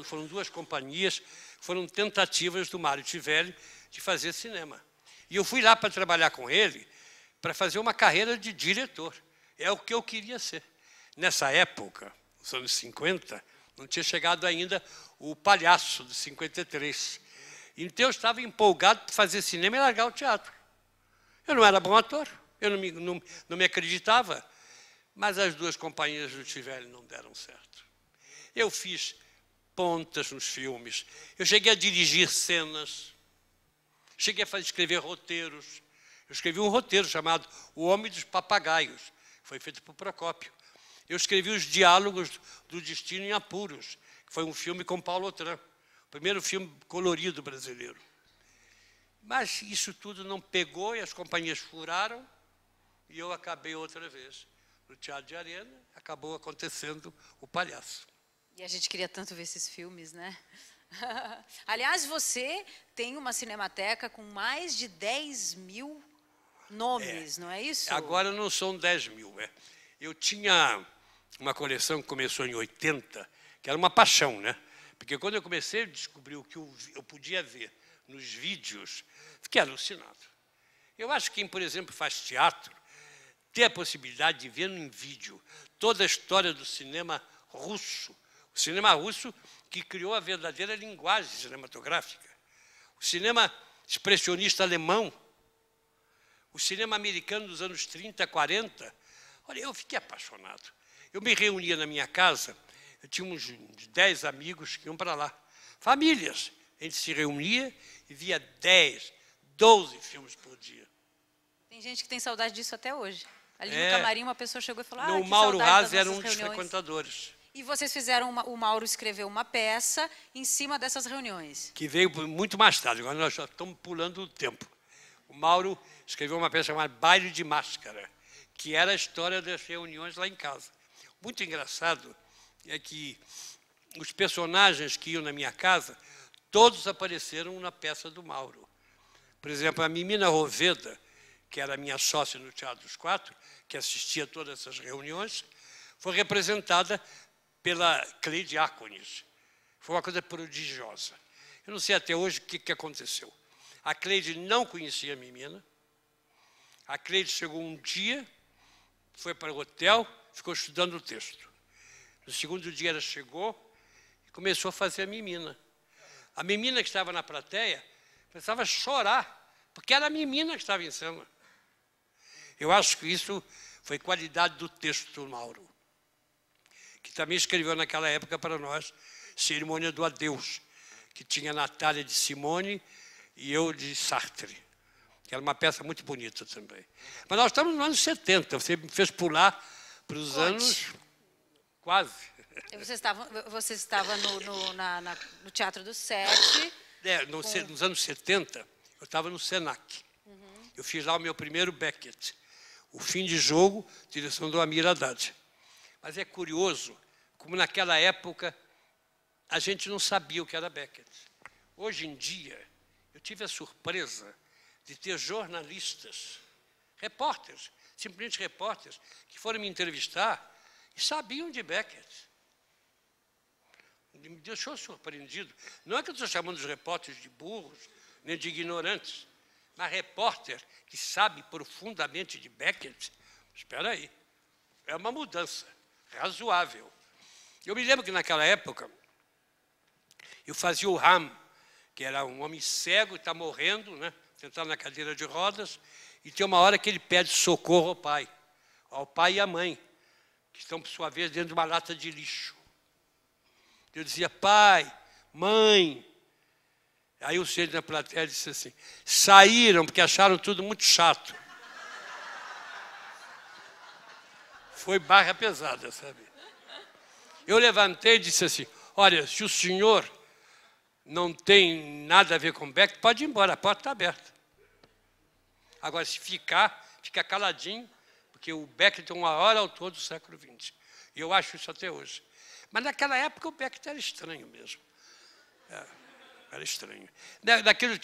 Speaker 2: Foram 2 companhias, foram tentativas do Mário Tivelli de fazer cinema. E eu fui lá para trabalhar com ele, para fazer uma carreira de diretor. É o que eu queria ser. Nessa época, nos anos 50, não tinha chegado ainda o Palhaço, de 53. Então eu estava empolgado para fazer cinema e largar o teatro. Eu não era bom ator. Eu não me acreditava, mas as 2 companhias do Tivelli não deram certo. Eu fiz pontas nos filmes, eu cheguei a dirigir cenas, cheguei a escrever roteiros. Eu escrevi um roteiro chamado O Homem dos Papagaios, que foi feito por Procópio. Eu escrevi os diálogos do Destino em Apuros, que foi um filme com Paulo Otran, o primeiro filme colorido brasileiro. Mas isso tudo não pegou e as companhias furaram, e eu acabei outra vez. No Teatro de Arena, acabou acontecendo o Palhaço.
Speaker 1: E a gente queria tanto ver esses filmes, né? Aliás, você tem uma cinemateca com mais de 10 mil nomes, não é isso?
Speaker 2: Agora não são 10 mil. Eu tinha uma coleção que começou em 80, que era uma paixão, né? Porque quando eu comecei a descobrir o que eu podia ver nos vídeos, fiquei alucinado. Eu acho que quem, por exemplo, faz teatro, ter a possibilidade de ver em vídeo toda a história do cinema russo, o cinema russo que criou a verdadeira linguagem cinematográfica, o cinema expressionista alemão, o cinema americano dos anos 30, 40. Olha, eu fiquei apaixonado. Eu me reunia na minha casa, eu tinha uns 10 amigos que iam para lá, famílias. A gente se reunia e via 10, 12 filmes por dia.
Speaker 1: Tem gente que tem saudade disso até hoje. Ali no camarim, uma pessoa chegou e falou:
Speaker 2: o Mauro Haas era um dos frequentadores.
Speaker 1: E vocês fizeram, o Mauro escreveu uma peça em cima dessas reuniões.
Speaker 2: Que veio muito mais tarde, agora nós já estamos pulando o tempo. O Mauro escreveu uma peça chamada Baile de Máscara, que era a história das reuniões lá em casa. Muito engraçado é que os personagens que iam na minha casa, todos apareceram na peça do Mauro. Por exemplo, a Mimina Roveda, que era minha sócia no Teatro dos Quatro, que assistia a todas essas reuniões, foi representada pela Cleide Ácones. Foi uma coisa prodigiosa. Eu não sei até hoje o que aconteceu. A Cleide não conhecia a Mimina. A Cleide chegou um dia, foi para o hotel, ficou estudando o texto. No segundo dia ela chegou e começou a fazer a Mimina. A Mimina que estava na plateia começava a chorar, porque era a Mimina que estava em cena. Eu acho que isso foi qualidade do texto do Mauro, que também escreveu naquela época para nós Cerimônia do Adeus, que tinha Natália de Simone e eu de Sartre, que era uma peça muito bonita também. Mas nós estamos nos anos 70, você me fez pular para os anos quase.
Speaker 1: Você estava no Teatro do Sete.
Speaker 2: Nos anos 70, eu estava no Senac. Eu fiz lá o meu primeiro Beckett. O Fim de Jogo, direção do Amir Haddad. Mas é curioso, como naquela época a gente não sabia o que era Beckett. Hoje em dia, eu tive a surpresa de ter jornalistas, repórteres, simplesmente repórteres, que foram me entrevistar e sabiam de Beckett. Me deixou surpreendido. Não é que eu estou chamando os repórteres de burros, nem de ignorantes, mas repórter que sabe profundamente de Beckett, espera aí, é uma mudança razoável. Eu me lembro que naquela época eu fazia o Ram, que era um homem cego, está morrendo, né, sentado na cadeira de rodas, e tem uma hora que ele pede socorro ao pai e à mãe, que estão, por sua vez, dentro de uma lata de lixo. Eu dizia, pai, mãe. Aí o senhor na plateia disse assim, saíram porque acharam tudo muito chato. Foi barra pesada, sabe? Eu levantei e disse assim, olha, se o senhor não tem nada a ver com Beckett, pode ir embora, a porta está aberta. Agora, se fica caladinho, porque o Beckett é o maior autor do século XX. E eu acho isso até hoje. Mas naquela época o Beckett era estranho mesmo. Era estranho.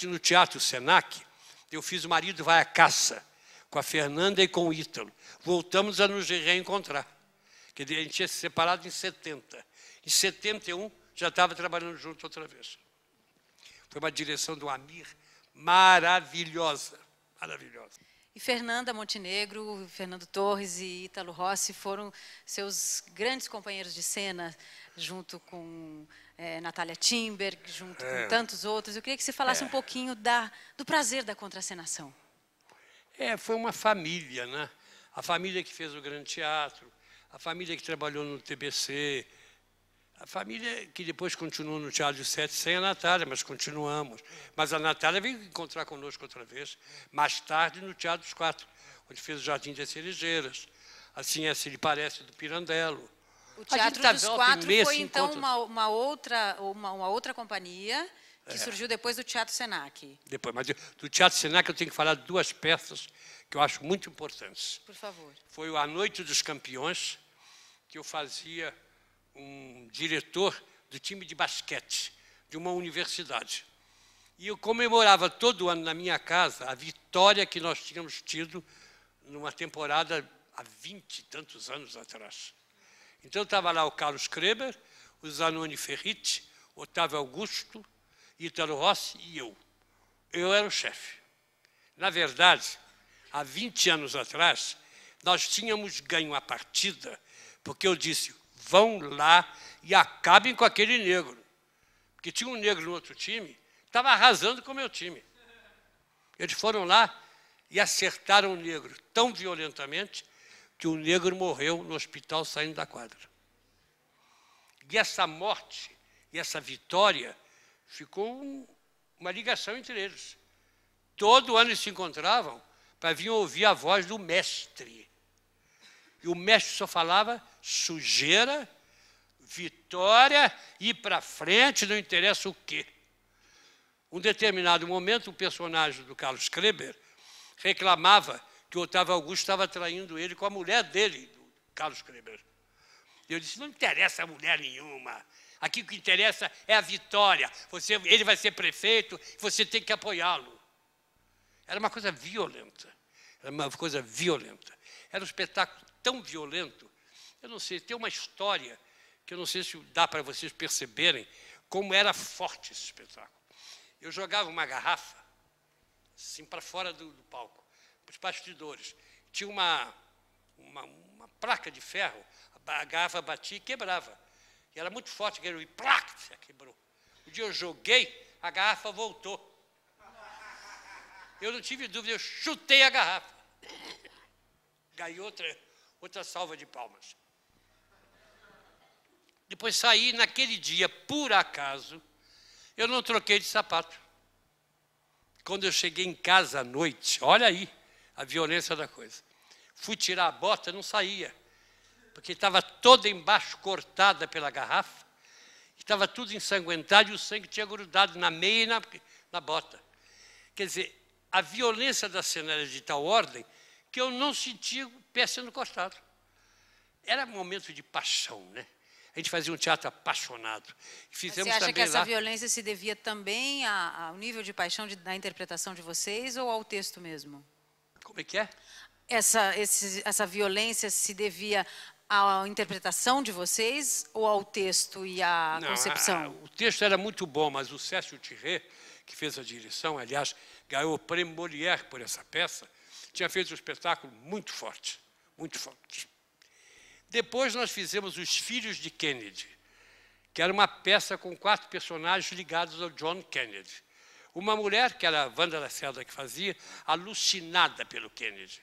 Speaker 2: No Teatro Senac, eu fiz O Marido Vai à Caça, com a Fernanda e com o Ítalo. Voltamos a nos reencontrar. Quer dizer, a gente tinha se separado em 70. Em 71, já estava trabalhando junto outra vez. Foi uma direção do Amir maravilhosa. Maravilhosa.
Speaker 1: E Fernanda Montenegro, Fernando Torres e Ítalo Rossi foram seus grandes companheiros de cena, junto com Natália Timber, junto com tantos outros. Eu queria que você falasse um pouquinho do prazer da contracenação.
Speaker 2: Foi uma família, né? A família que fez o Grande Teatro, a família que trabalhou no TBC, a família que depois continuou no Teatro 7 sem a Natália, mas continuamos. Mas a Natália veio encontrar conosco outra vez, mais tarde no Teatro dos Quatro, onde fez o Jardim das Cerejeiras, assim se lhe parece, do Pirandello.
Speaker 1: O Teatro dos Quatro foi, então, uma outra companhia que surgiu depois do Teatro Senac.
Speaker 2: Depois, mas do Teatro Senac eu tenho que falar de duas peças que eu acho muito importantes.
Speaker 1: Por favor.
Speaker 2: Foi o A Noite dos Campeões, que eu fazia um diretor do time de basquete de uma universidade. E eu comemorava todo ano na minha casa a vitória que nós tínhamos tido numa temporada há 20 e tantos anos atrás. Então estava lá o Carlos Kreber, o Zanoni Ferritti, Otávio Augusto, Ítalo Rossi e eu. Eu era o chefe. Na verdade, há 20 anos atrás, nós tínhamos ganho a partida, porque eu disse, vão lá e acabem com aquele negro. Porque tinha um negro no outro time, estava arrasando com o meu time. Eles foram lá e acertaram o negro tão violentamente que o negro morreu no hospital saindo da quadra. E essa morte e essa vitória ficou uma ligação entre eles. Todo ano eles se encontravam para vir ouvir a voz do mestre. E o mestre só falava sujeira, vitória, ir para frente, não interessa o quê. Um determinado momento, o personagem do Carlos Kreber reclamava que o Otávio Augusto estava traindo ele com a mulher dele, do Carlos Kreber. E eu disse, não interessa a mulher nenhuma. Aqui o que interessa é a vitória. Ele vai ser prefeito, você tem que apoiá-lo. Era uma coisa violenta. Era uma coisa violenta. Era um espetáculo tão violento. Eu não sei, tem uma história que eu não sei se dá para vocês perceberem como era forte esse espetáculo. eu jogava uma garrafa, assim, para fora do palco, para os bastidores. Tinha uma placa de ferro, a garrafa batia e quebrava. E era muito forte, e plac, quebrou. O dia eu joguei, a garrafa voltou. Eu não tive dúvida, eu chutei a garrafa. Ganhei outra salva de palmas. Depois saí, naquele dia, por acaso, eu não troquei de sapato. Quando eu cheguei em casa à noite, olha aí a violência da coisa. Fui tirar a bota, não saía, porque estava toda embaixo cortada pela garrafa, estava tudo ensanguentado e o sangue tinha grudado na meia e na bota. Quer dizer, a violência da cena era de tal ordem que eu não sentia o pé sendo cortado. Era um momento de paixão, né? A gente fazia um teatro apaixonado.
Speaker 1: Você acha que essa violência se devia também ao nível de paixão da interpretação de vocês ou ao texto mesmo?
Speaker 2: Como é que é?
Speaker 1: Essa violência se devia à interpretação de vocês ou ao texto e à concepção?
Speaker 2: O texto era muito bom, mas o Cécio Thierry, que fez a direção, aliás, ganhou o prêmio Molière por essa peça, tinha feito um espetáculo muito forte, muito forte. Depois nós fizemos Os Filhos de Kennedy, que era uma peça com 4 personagens ligados ao John Kennedy. Uma mulher, que era a Wanda Lacerda que fazia, alucinada pelo Kennedy.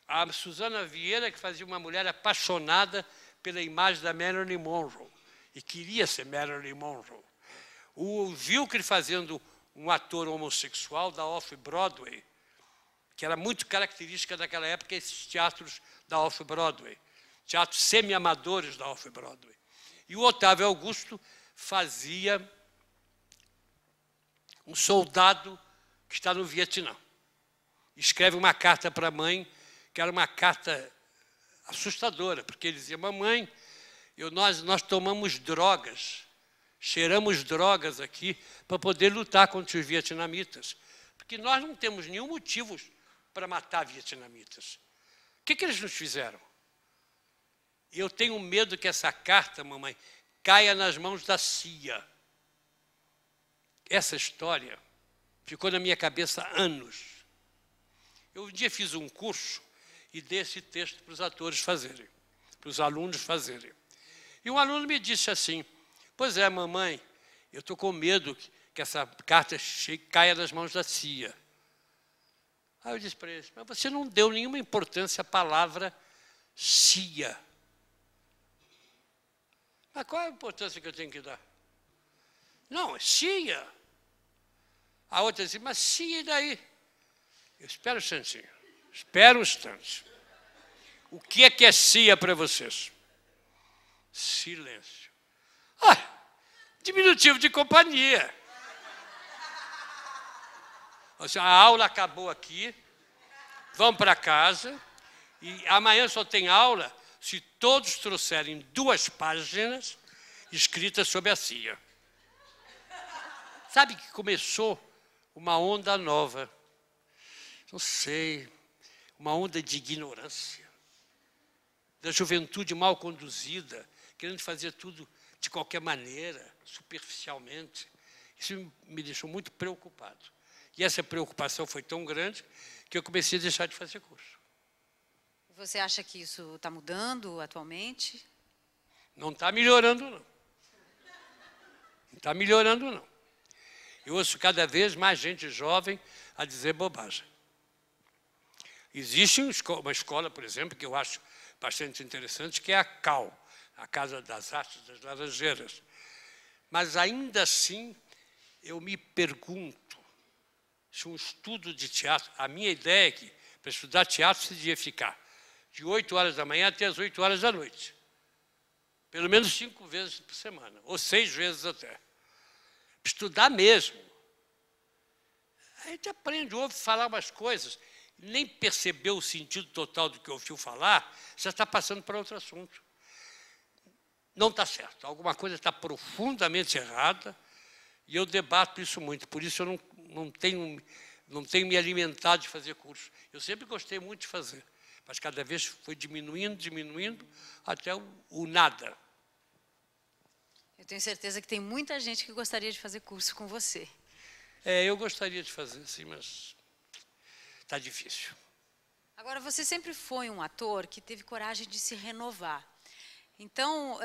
Speaker 2: A Susana Vieira, que fazia uma mulher apaixonada pela imagem da Marilyn Monroe, e queria ser Marilyn Monroe. O Wilker fazendo um ator homossexual da Off-Broadway, que era muito característica daquela época, esses teatros da Off-Broadway, teatros semi-amadores da Off-Broadway. E o Otávio Augusto fazia um soldado que está no Vietnã. Escreve uma carta para a mãe, que era uma carta assustadora, porque ele dizia, mamãe, nós tomamos drogas, cheiramos drogas aqui para poder lutar contra os vietnamitas, porque nós não temos nenhum motivo para matar vietnamitas. O que eles nos fizeram? E eu tenho medo que essa carta, mamãe, caia nas mãos da CIA. Essa história ficou na minha cabeça há anos. Eu um dia fiz um curso e dei esse texto para os atores fazerem, para os alunos fazerem. E um aluno me disse assim, pois é, mamãe, eu estou com medo que essa carta caia nas mãos da CIA. Aí eu disse para ele, mas você não deu nenhuma importância à palavra CIA. Mas qual é a importância que eu tenho que dar? Não, é CIA. A outra disse, mas CIA e daí? Eu espero um instantinho. Espera um instante. O que é CIA para vocês? Silêncio. Diminutivo de companhia. A aula acabou aqui, vamos para casa, e amanhã só tem aula se todos trouxerem 2 páginas escritas sobre a CIA. Sabe que começou uma onda nova, não sei, uma onda de ignorância, da juventude mal conduzida, querendo fazer tudo de qualquer maneira, superficialmente. Isso me deixou muito preocupado. E essa preocupação foi tão grande que eu comecei a deixar de fazer curso.
Speaker 1: Você acha que isso está mudando atualmente?
Speaker 2: Não está melhorando, não. Não está melhorando, não. Eu ouço cada vez mais gente jovem a dizer bobagem. Existe uma escola, por exemplo, que eu acho bastante interessante, que é a CAL, a Casa das Artes das Laranjeiras. Mas, ainda assim, eu me pergunto se um estudo de teatro... A minha ideia é que, para estudar teatro, você devia ficar de 8 horas da manhã até as 8 horas da noite. Pelo menos 5 vezes por semana, ou 6 vezes até. Estudar mesmo. A gente aprende, ouve falar umas coisas, nem percebeu o sentido total do que ouviu falar, já está passando para outro assunto. Não está certo, alguma coisa está profundamente errada, e eu debato isso muito, por isso eu não tenho me alimentado de fazer curso. Eu sempre gostei muito de fazer, mas cada vez foi diminuindo, até o nada.
Speaker 1: Eu tenho certeza que tem muita gente que gostaria de fazer curso com você.
Speaker 2: Eu gostaria de fazer assim, mas está difícil.
Speaker 1: Agora, você sempre foi um ator que teve coragem de se renovar. Então,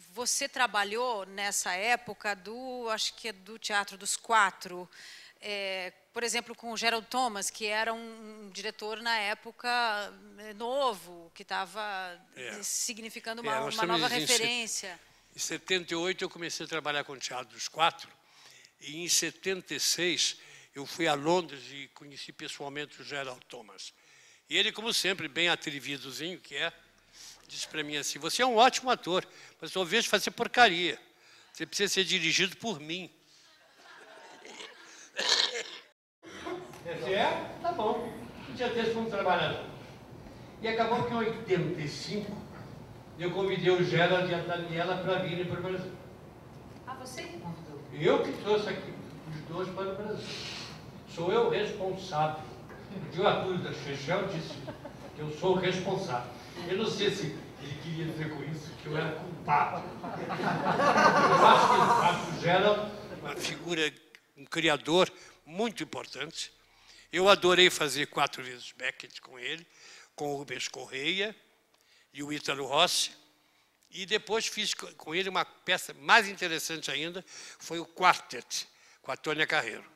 Speaker 1: você trabalhou nessa época acho que é do Teatro dos Quatro, por exemplo, com o Gerald Thomas, que era um diretor na época novo, que estava significando uma nova referência.
Speaker 2: Em 78 eu comecei a trabalhar com o Teatro dos Quatro, e em 76 eu fui a Londres e conheci pessoalmente o Gerald Thomas. E ele, como sempre, bem atrevidozinho que é, disse para mim assim: você é um ótimo ator, mas eu vejo fazer porcaria. Você precisa ser dirigido por mim. Tá bom. Um dia desse fomos trabalhar juntos. E acabou que em 85 eu convidei o Gerald e a Daniela para virem para o Brasil.
Speaker 1: Ah, você que convidou?
Speaker 2: Eu que trouxe aqui os dois para o Brasil. Sou eu responsável. O diretor da Chechel disse que eu sou o responsável. Eu não sei se ele queria dizer com isso que eu era culpado. Eu acho que o Gerald é uma figura, um criador muito importante. Eu adorei fazer 4 vezes Beckett com ele, com o Rubens Correia e o Ítalo Rossi. E depois fiz com ele uma peça mais interessante ainda, foi o Quartet, com a Tônia Carreiro.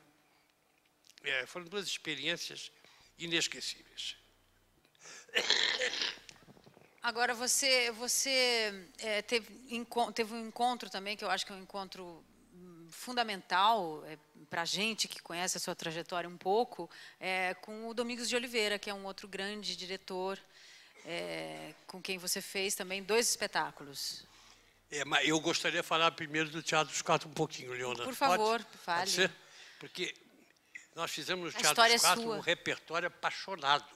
Speaker 2: Foram 2 experiências inesquecíveis.
Speaker 1: Agora, você teve um encontro também, que eu acho que é um encontro fundamental para a gente que conhece a sua trajetória um pouco, com o Domingos de Oliveira, que é um outro grande diretor, com quem você fez também 2 espetáculos.
Speaker 2: Mas eu gostaria de falar primeiro do Teatro dos Quatro um pouquinho, Leona.
Speaker 1: Por favor, fale.
Speaker 2: Pode ser? Porque nós fizemos no Teatro dos Quatro um repertório apaixonado.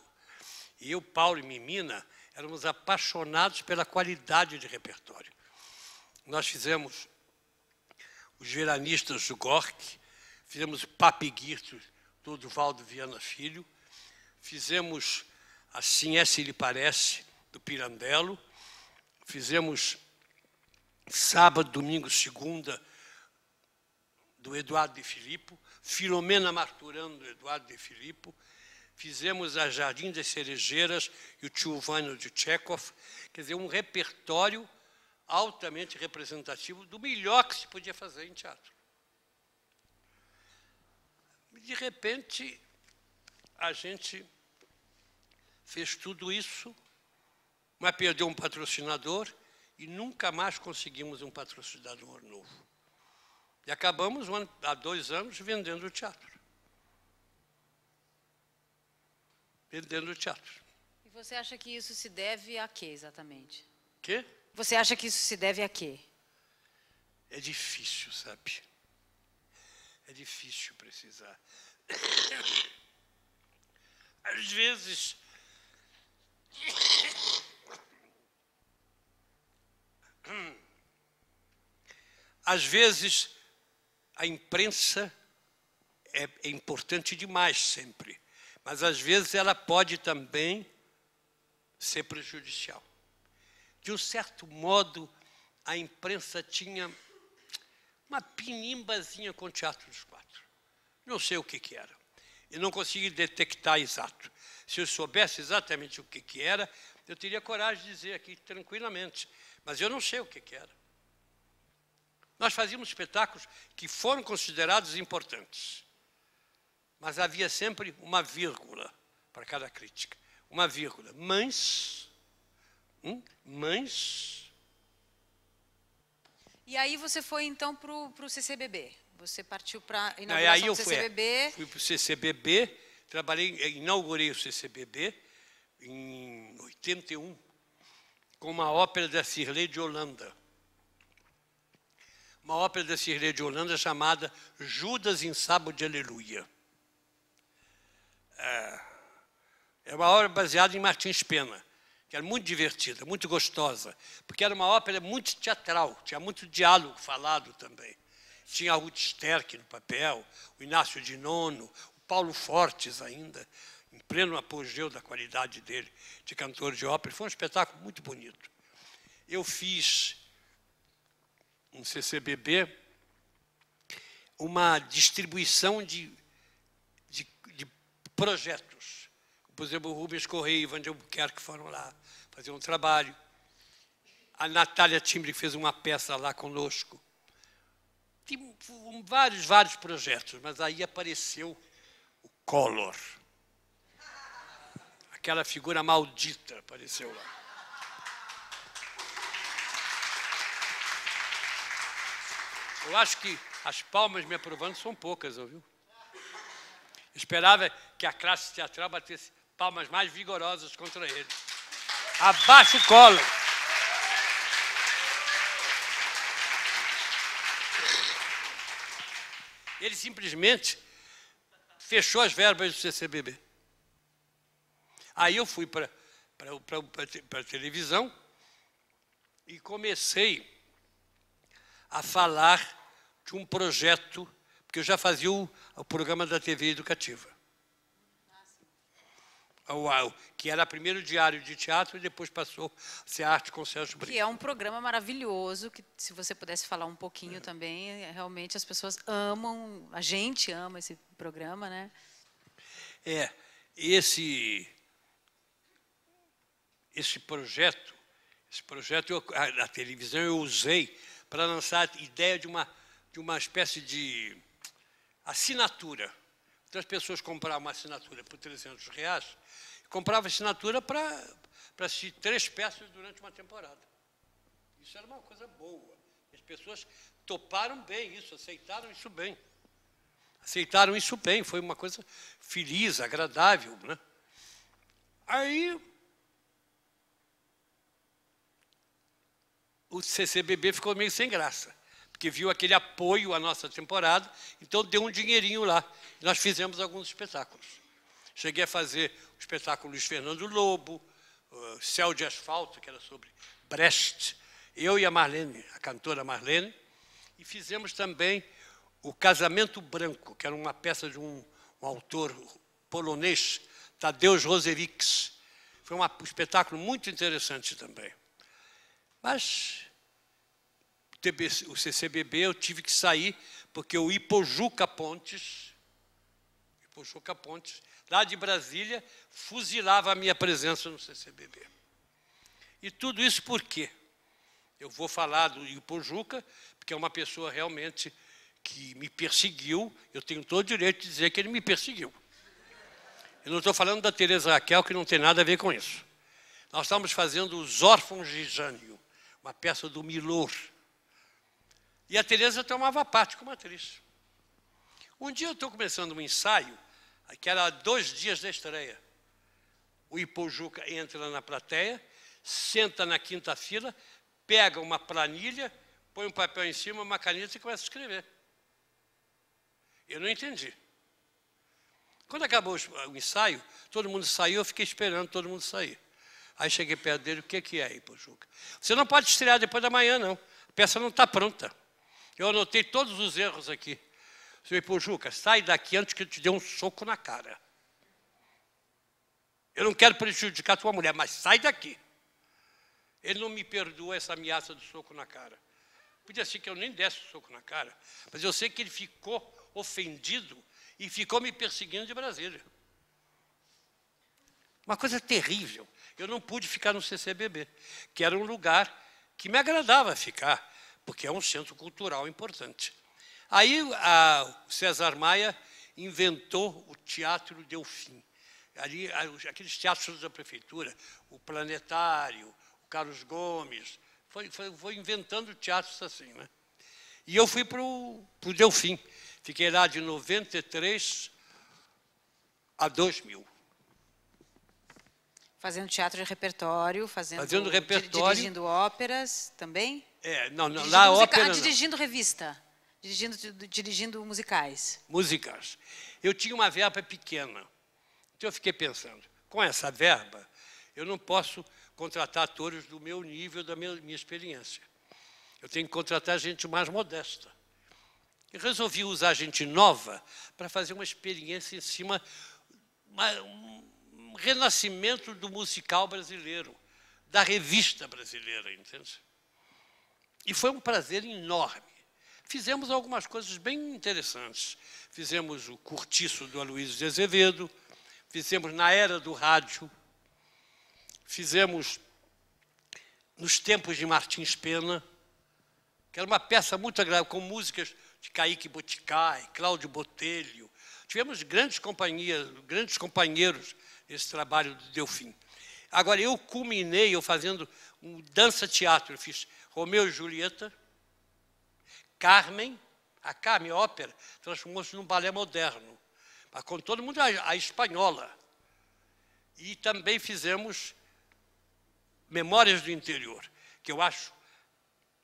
Speaker 2: E eu, Paulo e Mimina, éramos apaixonados pela qualidade de repertório. Nós fizemos os Veranistas do Gorky, fizemos Papiguito do Duvaldo Viana Filho, fizemos Assim é Se Lhe Parece, do Pirandello, fizemos Sábado, Domingo, Segunda, do Eduardo de Filippo, Filomena Marturano, do Eduardo de Filippo, fizemos a Jardim das Cerejeiras e o Tio Vânio de Tchekhov, quer dizer, um repertório altamente representativo do melhor que se podia fazer em teatro. De repente, a gente fez tudo isso, mas perdeu um patrocinador e nunca mais conseguimos um patrocinador novo. E acabamos, há 2 anos, vendendo o teatro. Vendendo o teatro.
Speaker 1: E você acha que isso se deve a quê, exatamente?
Speaker 2: Quê?
Speaker 1: Você acha que isso se deve a quê?
Speaker 2: É difícil, sabe? É difícil precisar. Às vezes, a imprensa é importante demais sempre, mas às vezes ela pode também ser prejudicial. De um certo modo, a imprensa tinha uma pinimbazinha com o Teatro dos Quatro. Não sei o que era. Eu não consegui detectar exato. Se eu soubesse exatamente o que era, eu teria coragem de dizer aqui tranquilamente. Mas eu não sei o que era. Nós fazíamos espetáculos que foram considerados importantes. Mas havia sempre uma vírgula para cada crítica. Uma vírgula. Mas...
Speaker 1: E aí você foi, então, para o CCBB. Você partiu para a inauguração do CCBB.
Speaker 2: Fui para o CCBB, inaugurei o CCBB em 81, com uma ópera da Cirlei de Holanda. Uma ópera da Cirlei de Holanda chamada Judas em Sábado de Aleluia. É uma obra baseada em Martins Pena, que era muito divertida, muito gostosa, porque era uma ópera muito teatral, tinha muito diálogo falado também. Tinha a Ruth Sterck no papel, o Inácio de Nono, o Paulo Fortes ainda, em pleno apogeu da qualidade dele de cantor de ópera. Foi um espetáculo muito bonito. Eu fiz um CCBB uma distribuição de projetos. Por exemplo, o Rubens Correia e Ivan de Albuquerque foram lá fazer um trabalho. A Natália Timbre fez uma peça lá conosco. Tem vários projetos, mas aí apareceu o Collor. Aquela figura maldita apareceu lá. Eu acho que as palmas me aprovando são poucas, ouviu? Esperava que a classe teatral batesse palmas mais vigorosas contra ele. Abaixo o Collor! Ele simplesmente fechou as verbas do CCBB. Aí eu fui para a televisão e comecei a falar de um projeto, porque eu já fazia o programa da TV educativa, que era primeiro diário de teatro e depois passou a ser Arte com Sérgio Brito.
Speaker 1: Que é um programa maravilhoso, que se você pudesse falar um pouquinho também, realmente as pessoas amam, a gente ama esse programa, né?
Speaker 2: Esse projeto, a televisão eu usei para lançar a ideia de uma espécie de assinatura. Então as pessoas compravam uma assinatura por R$300, compravam assinatura para assistir 3 peças durante uma temporada. Isso era uma coisa boa. As pessoas toparam bem isso, aceitaram isso bem. Aceitaram isso bem, foi uma coisa feliz, agradável, né? Aí o CCBB ficou meio sem graça, porque viu aquele apoio à nossa temporada, então deu um dinheirinho lá. E nós fizemos alguns espetáculos. Cheguei a fazer o espetáculo Luiz Fernando Lobo, Céu de Asfalto, que era sobre Brecht, eu e a Marlene, a cantora Marlene, e fizemos também o Casamento Branco, que era uma peça de um autor polonês, Tadeusz Rozewiks. Foi um espetáculo muito interessante também. Mas o CCBB eu tive que sair, porque o Ipojuca Pontes, lá de Brasília, fuzilava a minha presença no CCBB. E tudo isso por quê? Eu vou falar do Ipojuca, porque é uma pessoa realmente que me perseguiu, eu tenho todo o direito de dizer que ele me perseguiu. Eu não estou falando da Teresa Raquel, que não tem nada a ver com isso. Nós estamos fazendo Os Órfãos de Jânio, uma peça do Milor. E a Teresa tomava parte como atriz. Um dia eu estou começando um ensaio, que era 2 dias da estreia. O Ipojuca entra na plateia, senta na 5ª fila, pega uma planilha, põe um papel em cima, uma caneta e começa a escrever. Eu não entendi. Quando acabou o ensaio, todo mundo saiu, eu fiquei esperando todo mundo sair. Aí cheguei perto dele, o que é, Ipojuca? Você não pode estrear depois da manhã, não. A peça não está pronta. Eu anotei todos os erros aqui. Seu Ipojuca, sai daqui antes que eu te dê um soco na cara. Eu não quero prejudicar tua mulher, mas sai daqui. Ele não me perdoa essa ameaça do soco na cara. Podia ser que eu nem desse o soco na cara, mas eu sei que ele ficou ofendido e ficou me perseguindo de Brasília. Uma coisa terrível. Eu não pude ficar no CCBB, que era um lugar que me agradava ficar, porque é um centro cultural importante. Aí o César Maia inventou o Teatro Delfim. Ali, aqueles teatros da prefeitura, o Planetário, o Carlos Gomes, foi inventando teatros assim, né? E eu fui para o Delfim. Fiquei lá de 93 a 2000.
Speaker 1: Fazendo teatro de repertório,
Speaker 2: fazendo repertório,
Speaker 1: dirigindo óperas também?
Speaker 2: Não, lá a ópera não.
Speaker 1: Dirigindo revista, dirigindo musicais.
Speaker 2: Musicais. Eu tinha uma verba pequena, então eu fiquei pensando, com essa verba, eu não posso contratar atores do meu nível, da minha experiência. Eu tenho que contratar gente mais modesta. Eu resolvi usar gente nova para fazer uma experiência em cima, um renascimento do musical brasileiro, da revista brasileira, entende? E foi um prazer enorme. fizemos algumas coisas bem interessantes. Fizemos o Cortiço do Aloysio de Azevedo, fizemos Na Era do Rádio, fizemos Nos Tempos de Martins Pena, que era uma peça muito agradável, com músicas de Caíque Boticai, Cláudio Botelho. Tivemos grandes companheiros nesse trabalho do Delfim. Agora, eu culminei fazendo um dança-teatro. Eu fiz Romeu e Julieta, Carmen, a Carmen, a ópera, transformou-se num balé moderno, mas com todo mundo a espanhola. E também fizemos Memórias do Interior, que eu acho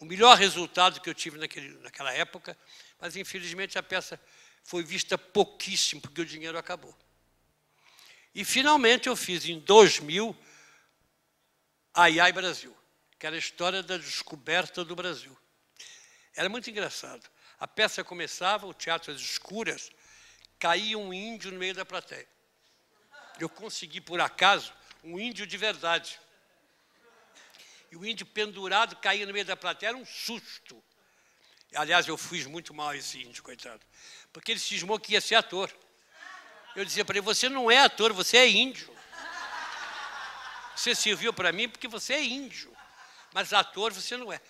Speaker 2: o melhor resultado que eu tive naquela época, mas, infelizmente, a peça foi vista pouquíssimo, porque o dinheiro acabou. E, finalmente, eu fiz, em 2000, Ai, Ai, Brasil, que era a história da descoberta do Brasil. Era muito engraçado. A peça começava, o teatro às escuras, caía um índio no meio da plateia. Eu consegui, por acaso, um índio de verdade. E o índio pendurado caía no meio da plateia, era um susto. Aliás, eu fiz muito mal a esse índio, coitado, porque ele cismou que ia ser ator. Eu dizia para ele, você não é ator, você é índio. Você serviu para mim porque você é índio, mas ator você não é.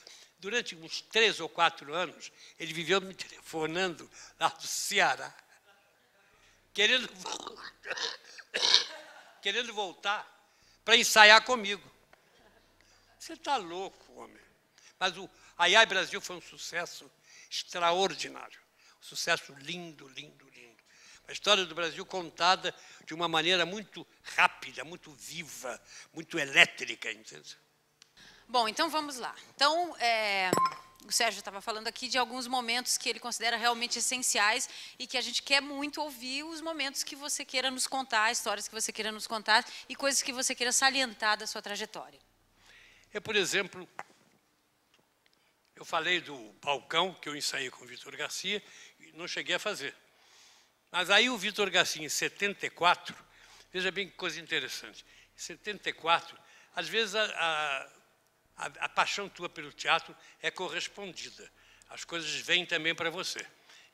Speaker 2: Durante uns 3 ou 4 anos, ele viveu me telefonando lá do Ceará, querendo voltar para ensaiar comigo. Você está louco, homem. Mas o Ai, Ai, Brasil foi um sucesso extraordinário. Um sucesso lindo, lindo, lindo. A história do Brasil contada de uma maneira muito rápida, muito viva, muito elétrica, entende?
Speaker 1: Bom, então vamos lá. Então, o Sérgio estava falando aqui de alguns momentos que ele considera realmente essenciais e que a gente quer muito ouvir os momentos que você queira nos contar, histórias que você queira nos contar e coisas que você queira salientar da sua trajetória.
Speaker 2: Por exemplo, eu falei do balcão que eu ensaiei com o Vitor Garcia e não cheguei a fazer. Mas aí o Vitor Garcia, em 74, veja bem que coisa interessante, em 74, às vezes a paixão tua pelo teatro é correspondida. As coisas vêm também para você.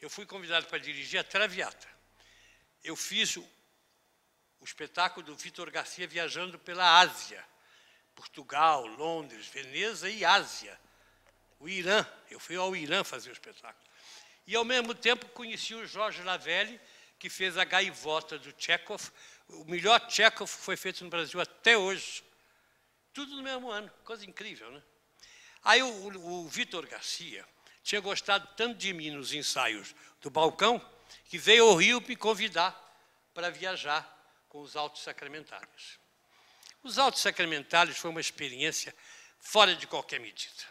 Speaker 2: Eu fui convidado para dirigir a Traviata. Eu fiz o espetáculo do Vitor Garcia viajando pela Ásia. Portugal, Londres, Veneza e Ásia. O Irã. Eu fui ao Irã fazer o espetáculo. E, ao mesmo tempo, conheci o Jorge Lavelle, que fez a Gaivota do Tchekhov. O melhor Tchekhov foi feito no Brasil até hoje. Tudo no mesmo ano. Coisa incrível, né? Aí o Vitor Garcia tinha gostado tanto de mim nos ensaios do balcão que veio ao Rio me convidar para viajar com os Altos Sacramentários. Os Altos Sacramentários foi uma experiência fora de qualquer medida.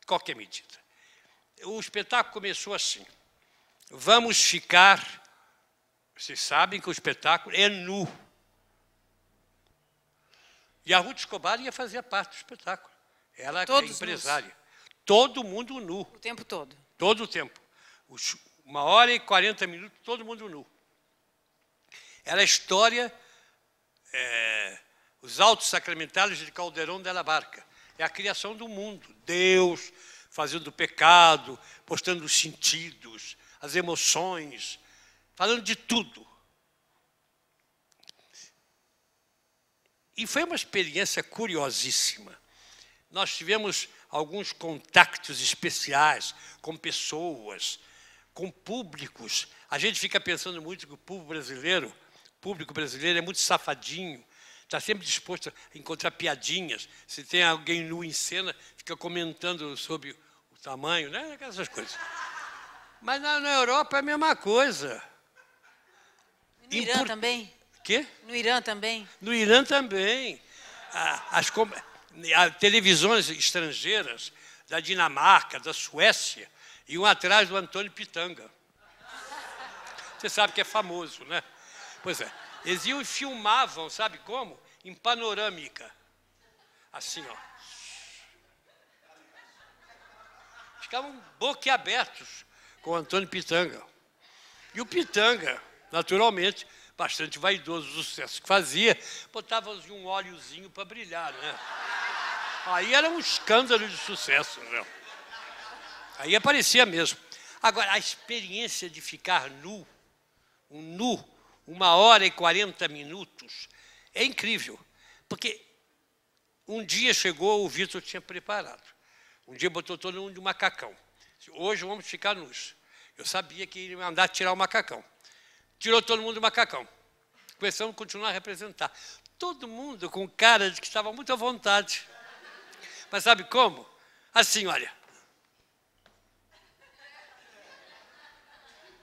Speaker 2: Qualquer medida. O espetáculo começou assim. Vamos ficar... Vocês sabem que o espetáculo é nu. E a Ruth Escobar ia fazer parte do espetáculo. Ela é empresária. Nus. Todo mundo nu.
Speaker 1: O tempo todo?
Speaker 2: Todo o tempo. 1h40, todo mundo nu. Era a história... Os Altos Sacramentários de Calderón de la Barca. É a criação do mundo. Deus fazendo o pecado, postando os sentidos, as emoções, falando de tudo. E foi uma experiência curiosíssima. Nós tivemos alguns contactos especiais com pessoas, com públicos. A gente fica pensando muito que o público brasileiro é muito safadinho, está sempre disposto a encontrar piadinhas. Se tem alguém nu em cena, fica comentando sobre o tamanho, né? Essas coisas. Mas na Europa é a mesma coisa.
Speaker 1: E no Irã também?
Speaker 2: Quê?
Speaker 1: No Irã também?
Speaker 2: No Irã também. As televisões estrangeiras da Dinamarca, da Suécia, iam atrás do Antônio Pitanga. Você sabe que é famoso, né? Pois é. Eles iam e filmavam, sabe como? Em panorâmica. Assim, ó. Ficavam boquiabertos com o Antônio Pitanga. E o Pitanga, naturalmente, bastante vaidoso do sucesso que fazia, botava um óleozinho para brilhar, né? Aí era um escândalo de sucesso, né? Aí aparecia mesmo. Agora, a experiência de ficar nu, 1h40, é incrível. Porque um dia chegou, o Vitor tinha preparado. Um dia botou todo mundo de macacão. Hoje vamos ficar nus. Eu sabia que ele ia mandar tirar o macacão. Tirou todo mundo do macacão. Começamos a continuar a representar. Todo mundo com cara de que estava muito à vontade. Mas sabe como? Assim, olha.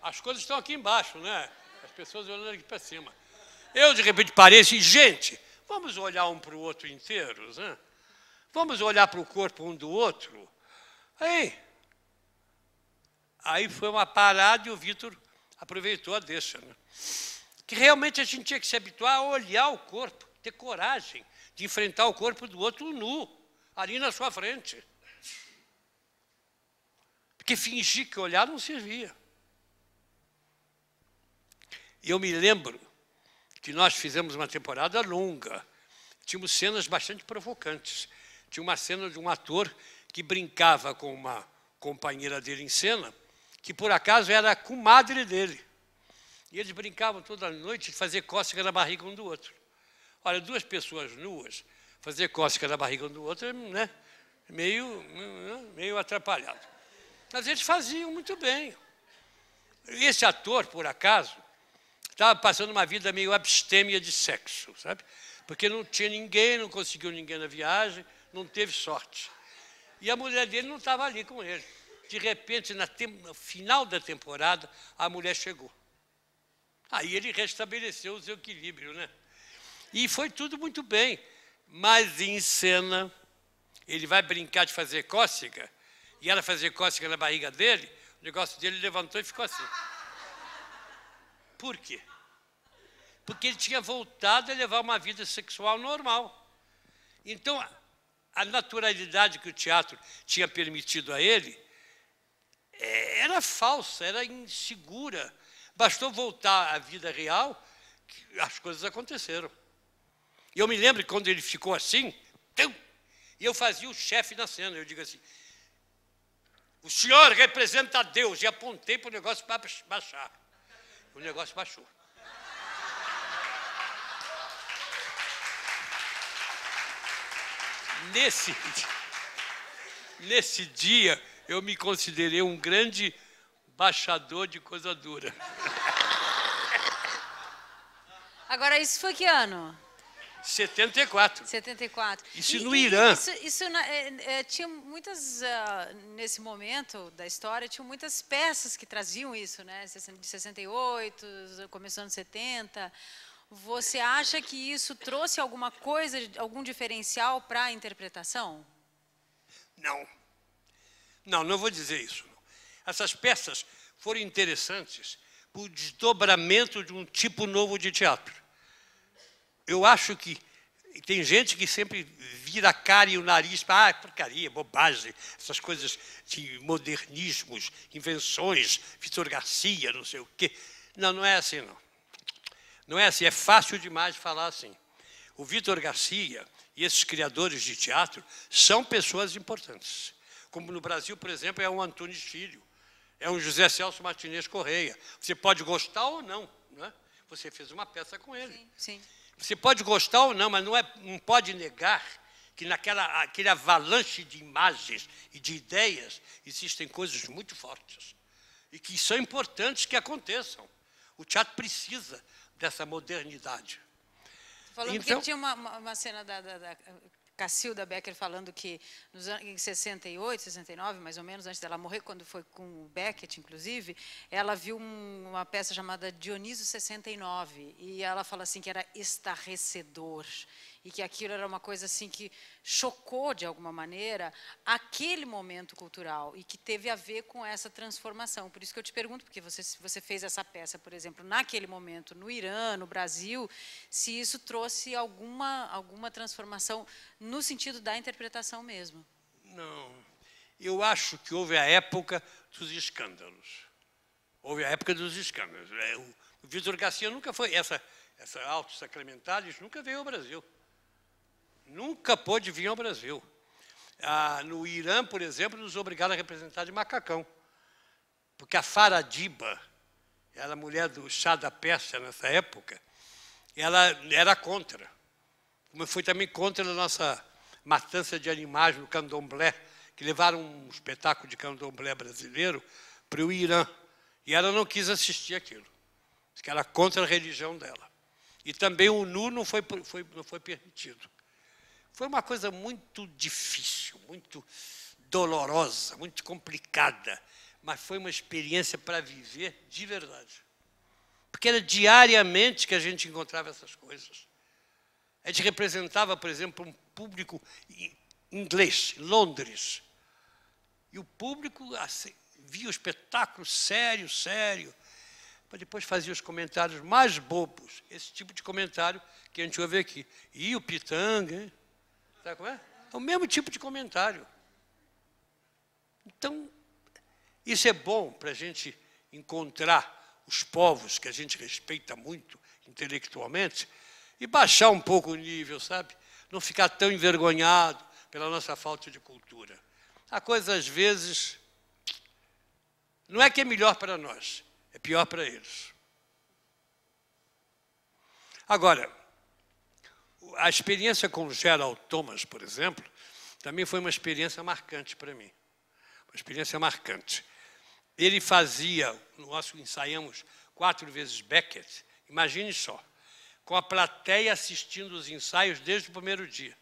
Speaker 2: As coisas estão aqui embaixo, né? As pessoas olhando aqui para cima. Eu, de repente, parei assim, gente, vamos olhar um para o outro inteiros, né? Vamos olhar para o corpo um do outro. Aí foi uma parada e o Vitor aproveitou a deixa, né? Que realmente a gente tinha que se habituar a olhar o corpo, ter coragem de enfrentar o corpo do outro nu, ali na sua frente. Porque fingir que olhar não servia. E eu me lembro que nós fizemos uma temporada longa. Tínhamos cenas bastante provocantes. Tinha uma cena de um ator que brincava com uma companheira dele em cena, que por acaso era a comadre dele. E eles brincavam toda noite de fazer cócega na barriga um do outro. Olha, duas pessoas nuas, fazer cócega na barriga um do outro, né, meio atrapalhado. Mas eles faziam muito bem. E esse ator, por acaso, estava passando uma vida meio abstêmia de sexo, sabe? Porque não tinha ninguém, não conseguiu ninguém na viagem, não teve sorte. E a mulher dele não estava ali com ele. De repente, no final da temporada, a mulher chegou. Aí ele restabeleceu o seu equilíbrio, né? E foi tudo muito bem. Mas em cena, ele vai brincar de fazer cócega, e ela fazer cócega na barriga dele, o negócio dele levantou e ficou assim. Por quê? Porque ele tinha voltado a levar uma vida sexual normal. Então, a naturalidade que o teatro tinha permitido a ele era falsa, era insegura. Bastou voltar à vida real, que as coisas aconteceram. E eu me lembro que quando ele ficou assim, e eu fazia o chefe na cena, eu digo assim, o senhor representa Deus, e apontei para o negócio para baixar. O negócio baixou. Nesse dia, eu me considerei um grande baixador de coisa dura.
Speaker 1: Agora, isso foi que ano?
Speaker 2: 74.
Speaker 1: 74.
Speaker 2: Isso no Irã.
Speaker 1: Tinha muitas, nesse momento da história, tinha muitas peças que traziam isso, né? De 68, começando 70. Você acha que isso trouxe alguma coisa, algum diferencial para a interpretação?
Speaker 2: Não vou dizer isso. Não. Essas peças foram interessantes por desdobramento de um tipo novo de teatro. Eu acho que tem gente que sempre vira a cara e o nariz para porcaria, bobagem, essas coisas de modernismos, invenções, Vitor Garcia, não sei o quê. Não é assim, não. Não é assim, é fácil demais falar assim. O Vitor Garcia e esses criadores de teatro são pessoas importantes. Como no Brasil, por exemplo, é um Antunes Filho, é um José Celso Martinez Correia. Você pode gostar ou não, né? Você fez uma peça com ele.
Speaker 1: Sim.
Speaker 2: Você pode gostar ou não, mas não pode negar que aquele avalanche de imagens e de ideias existem coisas muito fortes e que são importantes que aconteçam. O teatro precisa dessa modernidade.
Speaker 1: Falando então, que tinha uma cena da Cacilda Becker falando que em 68, 69, mais ou menos, antes dela morrer, quando foi com o Beckett, inclusive, ela viu uma peça chamada Dioniso 69, e ela fala assim que era estarrecedor, e que aquilo era uma coisa assim que chocou, de alguma maneira, aquele momento cultural, e que teve a ver com essa transformação. Por isso que eu te pergunto, porque você fez essa peça, por exemplo, naquele momento, no Irã, no Brasil, se isso trouxe alguma transformação no sentido da interpretação mesmo.
Speaker 2: Não. Eu acho que houve a época dos escândalos. Houve a época dos escândalos. O Vitor Garcia nunca foi... Essa Altos Sacramentalis nunca veio ao Brasil. Nunca pôde vir ao Brasil. No Irã, por exemplo, nos obrigaram a representar de macacão. porque a Faradiba, era a mulher do chá da Pérsia nessa época, ela era contra. Como foi também contra a nossa matança de animais no candomblé, que levaram um espetáculo de candomblé brasileiro para o Irã. E ela não quis assistir aquilo, porque era contra a religião dela. E também o nu não foi permitido. Foi uma coisa muito difícil, muito dolorosa, muito complicada, mas foi uma experiência para viver de verdade. Porque era diariamente que a gente encontrava essas coisas. A gente representava, por exemplo, um público inglês, em Londres. E o público assim, via o espetáculo sério, mas depois fazia os comentários mais bobos. Esse tipo de comentário que a gente ouve aqui. E o pitanga, hein? Sabe como é? É o mesmo tipo de comentário. Então, isso é bom para a gente encontrar os povos que a gente respeita muito intelectualmente e baixar um pouco o nível, sabe? Não ficar tão envergonhado pela nossa falta de cultura. A coisa, às vezes, não é que é melhor para nós, é pior para eles. Agora, a experiência com o Gerald Thomas, por exemplo, também foi uma experiência marcante para mim. Uma experiência marcante. Ele fazia, nós ensaiamos 4 vezes Beckett, imagine só, com a plateia assistindo os ensaios desde o primeiro dia.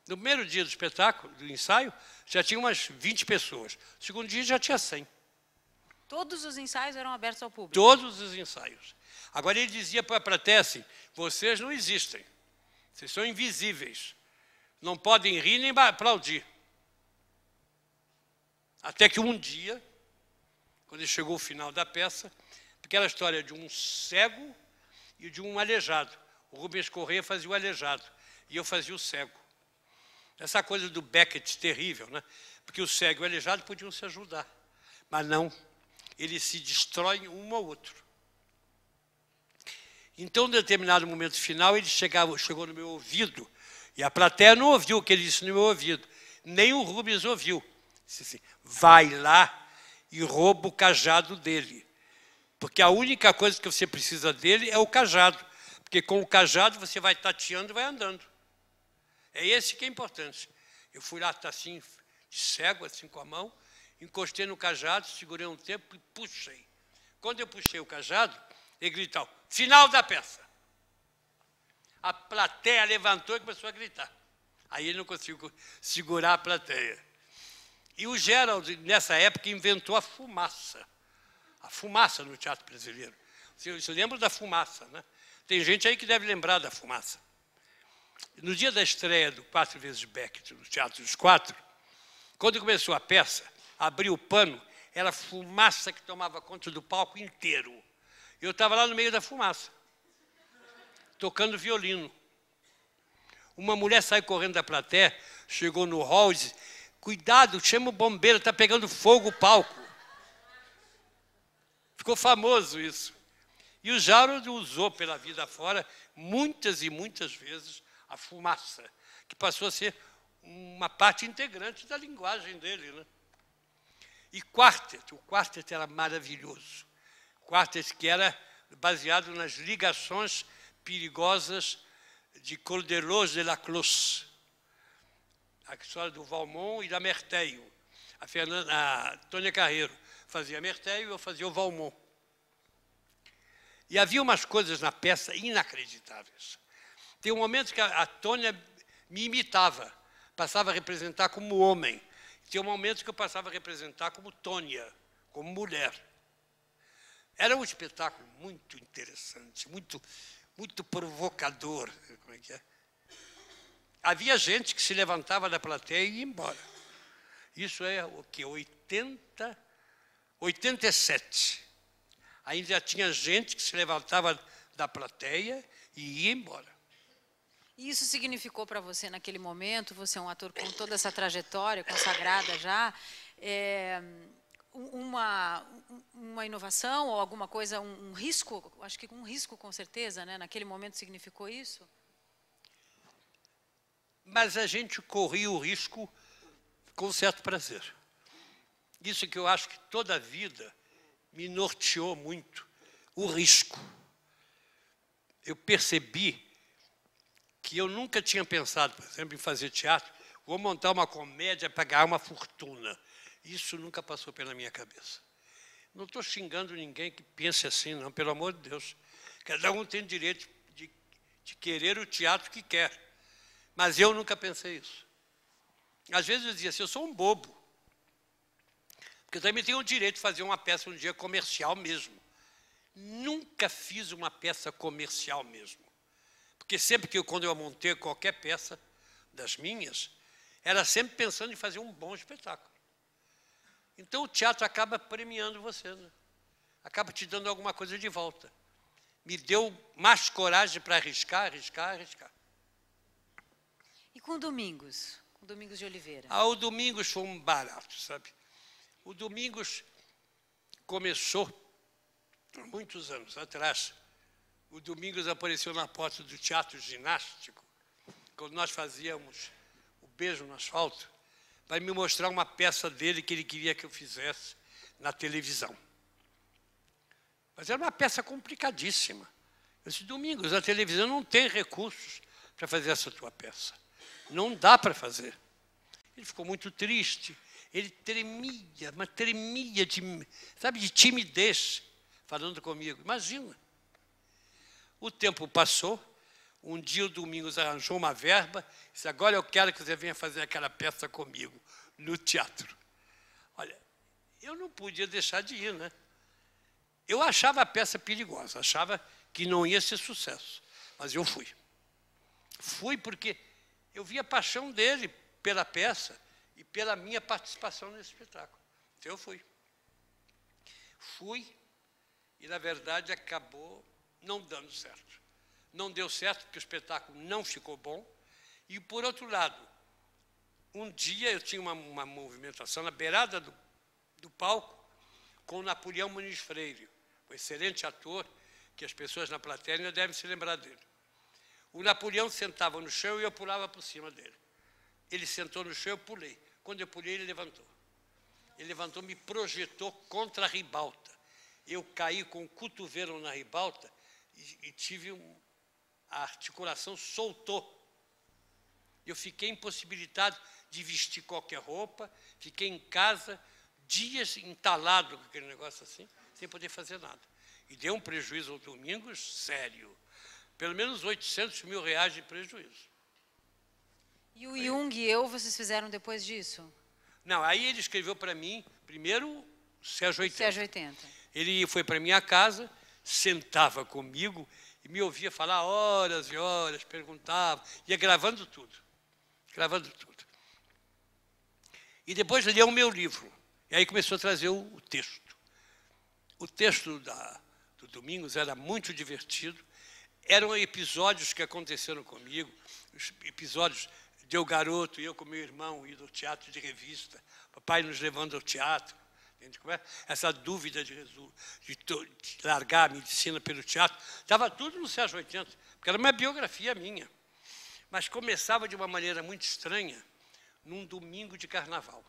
Speaker 2: No primeiro dia do espetáculo, do ensaio, já tinha umas 20 pessoas. No segundo dia já tinha 100.
Speaker 1: Todos os ensaios eram abertos ao público?
Speaker 2: Todos os ensaios. Agora ele dizia para a plateia assim, vocês não existem, vocês são invisíveis, não podem rir nem aplaudir. Até que um dia, quando chegou o final da peça, porque era a história de um cego e de um aleijado. O Rubens Correia fazia o aleijado e eu fazia o cego. Essa coisa do Beckett terrível, né? Porque o cego e o aleijado podiam se ajudar, mas não, eles se destroem um ao outro. Então, em determinado momento final, ele chegou no meu ouvido, e a plateia não ouviu o que ele disse no meu ouvido, nem o Rubens ouviu. Disse assim, vai lá e rouba o cajado dele, porque a única coisa que você precisa dele é o cajado, porque com o cajado você vai tateando e vai andando. É esse que é importante. Eu fui lá, assim, de cego, assim com a mão, encostei no cajado, segurei um tempo e puxei. Quando eu puxei o cajado, ele gritou, final da peça. A plateia levantou e começou a gritar. Aí ele não conseguiu segurar a plateia. E o Gerald, nessa época, inventou a fumaça no teatro brasileiro. Você lembra da fumaça, né? Tem gente aí que deve lembrar da fumaça. No dia da estreia do 4 vezes Beckett, no Teatro dos Quatro, quando começou a peça, abriu o pano, era fumaça que tomava conta do palco inteiro. Eu estava lá no meio da fumaça, tocando violino. Uma mulher saiu correndo da plateia, chegou no hall e disse, cuidado, chama o bombeiro, está pegando fogo o palco. Ficou famoso isso. E o Gerald usou pela vida fora, muitas e muitas vezes, a fumaça, que passou a ser uma parte integrante da linguagem dele, né? E o quartet era maravilhoso. Quartet que era baseado nas ligações perigosas de Cordelos de la Clos, a história do Valmont e da Merteio. A Tônia Carreiro fazia Merteio e eu fazia o Valmont. E havia umas coisas na peça inacreditáveis. Tem um momento que a Tônia me imitava, passava a representar como homem. Tem um momento que eu passava a representar como Tônia, como mulher. Era um espetáculo muito interessante, muito provocador. Como é que é? Havia gente que se levantava da plateia e ia embora. Isso é o quê? 87. Ainda tinha gente que se levantava da plateia e ia embora.
Speaker 1: E isso significou para você, naquele momento, você é um ator com toda essa trajetória, consagrada já, uma inovação ou alguma coisa, um risco? Acho que um risco, com certeza, né? Naquele momento significou isso?
Speaker 2: Mas a gente corria o risco com certo prazer. Isso que eu acho que toda a vida me norteou muito, o risco. Eu percebi que eu nunca tinha pensado, por exemplo, em fazer teatro, vou montar uma comédia para ganhar uma fortuna. Isso nunca passou pela minha cabeça. Não estou xingando ninguém que pense assim, não, pelo amor de Deus. Cada um tem direito de querer o teatro que quer. Mas eu nunca pensei isso. Às vezes eu dizia assim, eu sou um bobo. Porque eu também tenho o direito de fazer uma peça um dia comercial mesmo. Nunca fiz uma peça comercial mesmo. Porque sempre que quando eu montei qualquer peça das minhas, era sempre pensando em fazer um bom espetáculo. Então o teatro acaba premiando você, né? Acaba te dando alguma coisa de volta. Me deu mais coragem para arriscar.
Speaker 1: E com o Domingos? Com o Domingos de Oliveira?
Speaker 2: O Domingos foi um barato, sabe? O Domingos começou há muitos anos atrás. O Domingos apareceu na porta do Teatro Ginástico, quando nós fazíamos o Beijo no Asfalto, para me mostrar uma peça dele que ele queria que eu fizesse na televisão. Mas era uma peça complicadíssima. Eu disse, Domingos, a televisão não tem recursos para fazer essa tua peça. Não dá para fazer. Ele ficou muito triste. Ele tremia, mas tremia de timidez, falando comigo. Imagina. O tempo passou. Um dia o Domingos arranjou uma verba e disse, agora eu quero que você venha fazer aquela peça comigo, no teatro. Olha, eu não podia deixar de ir, né? Eu achava a peça perigosa, achava que não ia ser sucesso, mas eu fui. Fui porque eu vi a paixão dele pela peça e pela minha participação nesse espetáculo. Então eu fui. Fui e, na verdade, acabou não dando certo. Não deu certo porque o espetáculo não ficou bom. E, por outro lado, um dia eu tinha uma movimentação na beirada do palco com o Napoleão Muniz Freire, um excelente ator, que as pessoas na plateia ainda devem se lembrar dele. O Napoleão sentava no chão e eu pulava por cima dele. Ele sentou no chão, eu pulei. Quando eu pulei, ele levantou. Ele levantou, me projetou contra a ribalta. Eu caí com o cotovelo na ribalta e tive a articulação soltou. Eu fiquei impossibilitado de vestir qualquer roupa, fiquei em casa, dias entalado com aquele negócio assim, sem poder fazer nada. E deu um prejuízo ao Domingos sério. Pelo menos R$800 mil de prejuízo.
Speaker 1: E o Jung e eu, vocês fizeram depois disso?
Speaker 2: Não, aí ele escreveu para mim, primeiro, Sérgio 80.
Speaker 1: Sérgio 80.
Speaker 2: Ele foi para minha casa, sentava comigo e me ouvia falar horas e horas, perguntava, ia gravando tudo. Gravando tudo. E depois leu o meu livro. E aí começou a trazer o texto. O texto do Domingos era muito divertido. Eram episódios que aconteceram comigo, episódios de eu garoto, eu com meu irmão, indo ao teatro de revista, papai nos levando ao teatro. Essa dúvida de largar a medicina pelo teatro, estava tudo no Sérgio 80, porque era uma biografia minha. Mas começava de uma maneira muito estranha, num domingo de carnaval,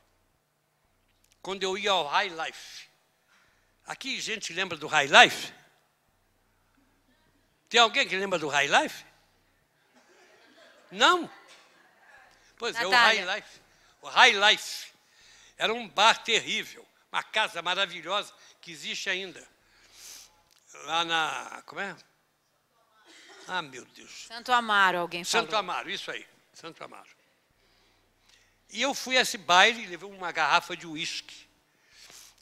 Speaker 2: quando eu ia ao High Life. Aqui, gente, lembra do High Life? Tem alguém que lembra do High Life? Não? Pois é, o High Life. O High Life era um bar terrível, uma casa maravilhosa que existe ainda. Lá na... Como é? Ah, meu Deus.
Speaker 1: Santo Amaro, alguém falou.
Speaker 2: Santo Amaro, isso aí. Santo Amaro. E eu fui a esse baile e levei uma garrafa de uísque.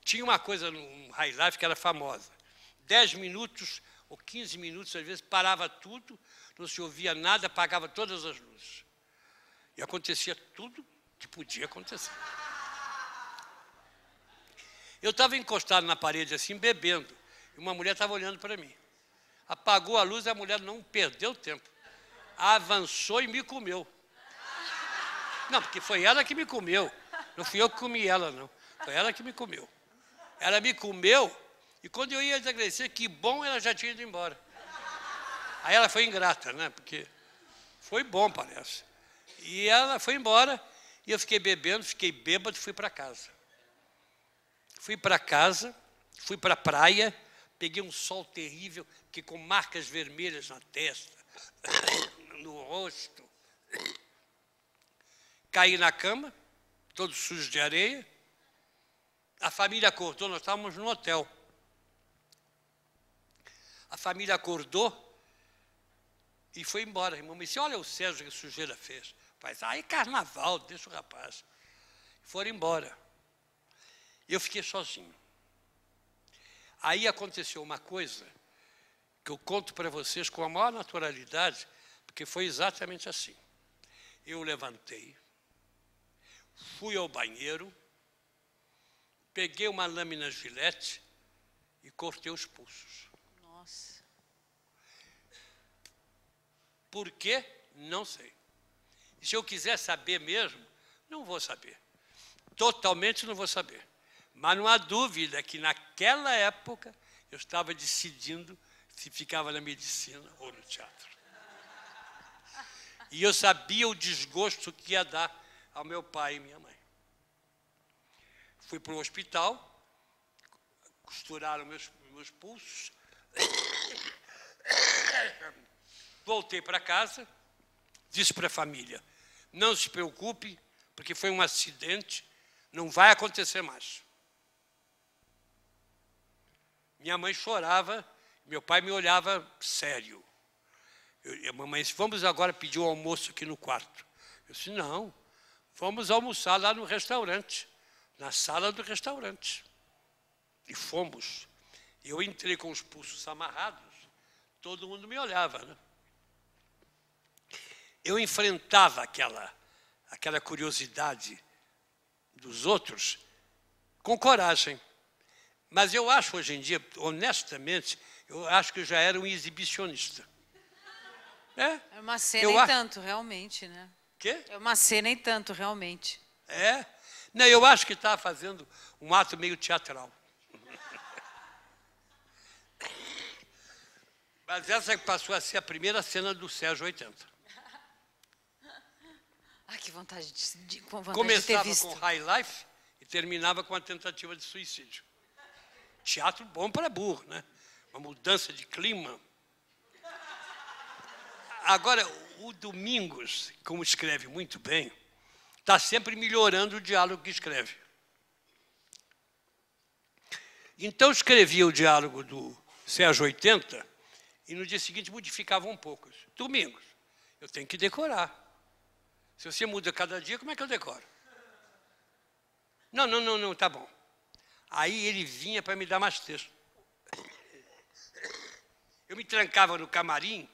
Speaker 2: Tinha uma coisa no High Life que era famosa. 10 minutos ou 15 minutos, às vezes, parava tudo, não se ouvia nada, apagava todas as luzes. E acontecia tudo que podia acontecer. Eu estava encostado na parede assim, bebendo, e uma mulher estava olhando para mim. Apagou a luz e a mulher não perdeu tempo. Avançou e me comeu. Não, porque foi ela que me comeu. Não fui eu que comi ela, não. Foi ela que me comeu. Ela me comeu, e quando eu ia agradecer, que bom, ela já tinha ido embora. Aí ela foi ingrata, né? Porque foi bom, parece. E ela foi embora, e eu fiquei bebendo, fiquei bêbado e fui para casa. Fui para casa, fui para a praia, peguei um sol terrível, que com marcas vermelhas na testa, no rosto. Caí na cama, todo sujo de areia. A família acordou, nós estávamos no hotel. A família acordou e foi embora. A irmã me disse, olha o Sérgio, que sujeira fez. Pai, é carnaval, deixa o rapaz. Foram embora. Eu fiquei sozinho. Aí aconteceu uma coisa que eu conto para vocês com a maior naturalidade, porque foi exatamente assim. Eu levantei, fui ao banheiro, peguei uma lâmina Gillette e cortei os pulsos.
Speaker 1: Nossa.
Speaker 2: Por quê? Não sei. E se eu quiser saber mesmo, não vou saber. Totalmente não vou saber. Mas não há dúvida que naquela época eu estava decidindo se ficava na medicina ou no teatro. E eu sabia o desgosto que ia dar ao meu pai e minha mãe. Fui para o hospital, costuraram meus pulsos, voltei para casa, disse para a família, não se preocupe, porque foi um acidente, não vai acontecer mais. Minha mãe chorava, meu pai me olhava sério. A mamãe disse, vamos agora pedir o almoço aqui no quarto. Eu disse, não, vamos almoçar lá no restaurante, na sala do restaurante. E fomos. Eu entrei com os pulsos amarrados, todo mundo me olhava, né? Eu enfrentava aquela curiosidade dos outros com coragem. Mas eu acho hoje em dia, honestamente, eu acho que eu já era um exibicionista.
Speaker 1: É uma cena e tanto, realmente, né?
Speaker 2: Quê?
Speaker 1: É uma cena e tanto, realmente.
Speaker 2: É? Não, eu acho que estava fazendo um ato meio teatral. Mas essa passou a ser a primeira cena do Sérgio 80.
Speaker 1: Ah, que vontade de ter visto.
Speaker 2: Começava com High Life e terminava com a tentativa de suicídio. Teatro bom para burro, né? Uma mudança de clima. Agora, o Domingos, como escreve muito bem, está sempre melhorando o diálogo que escreve. Então, escrevia o diálogo do Sérgio 80 e no dia seguinte modificava um pouco. Domingos, eu tenho que decorar. Se você muda cada dia, como é que eu decoro? Não, tá bom. Aí ele vinha para me dar mais texto. Eu me trancava no camarim,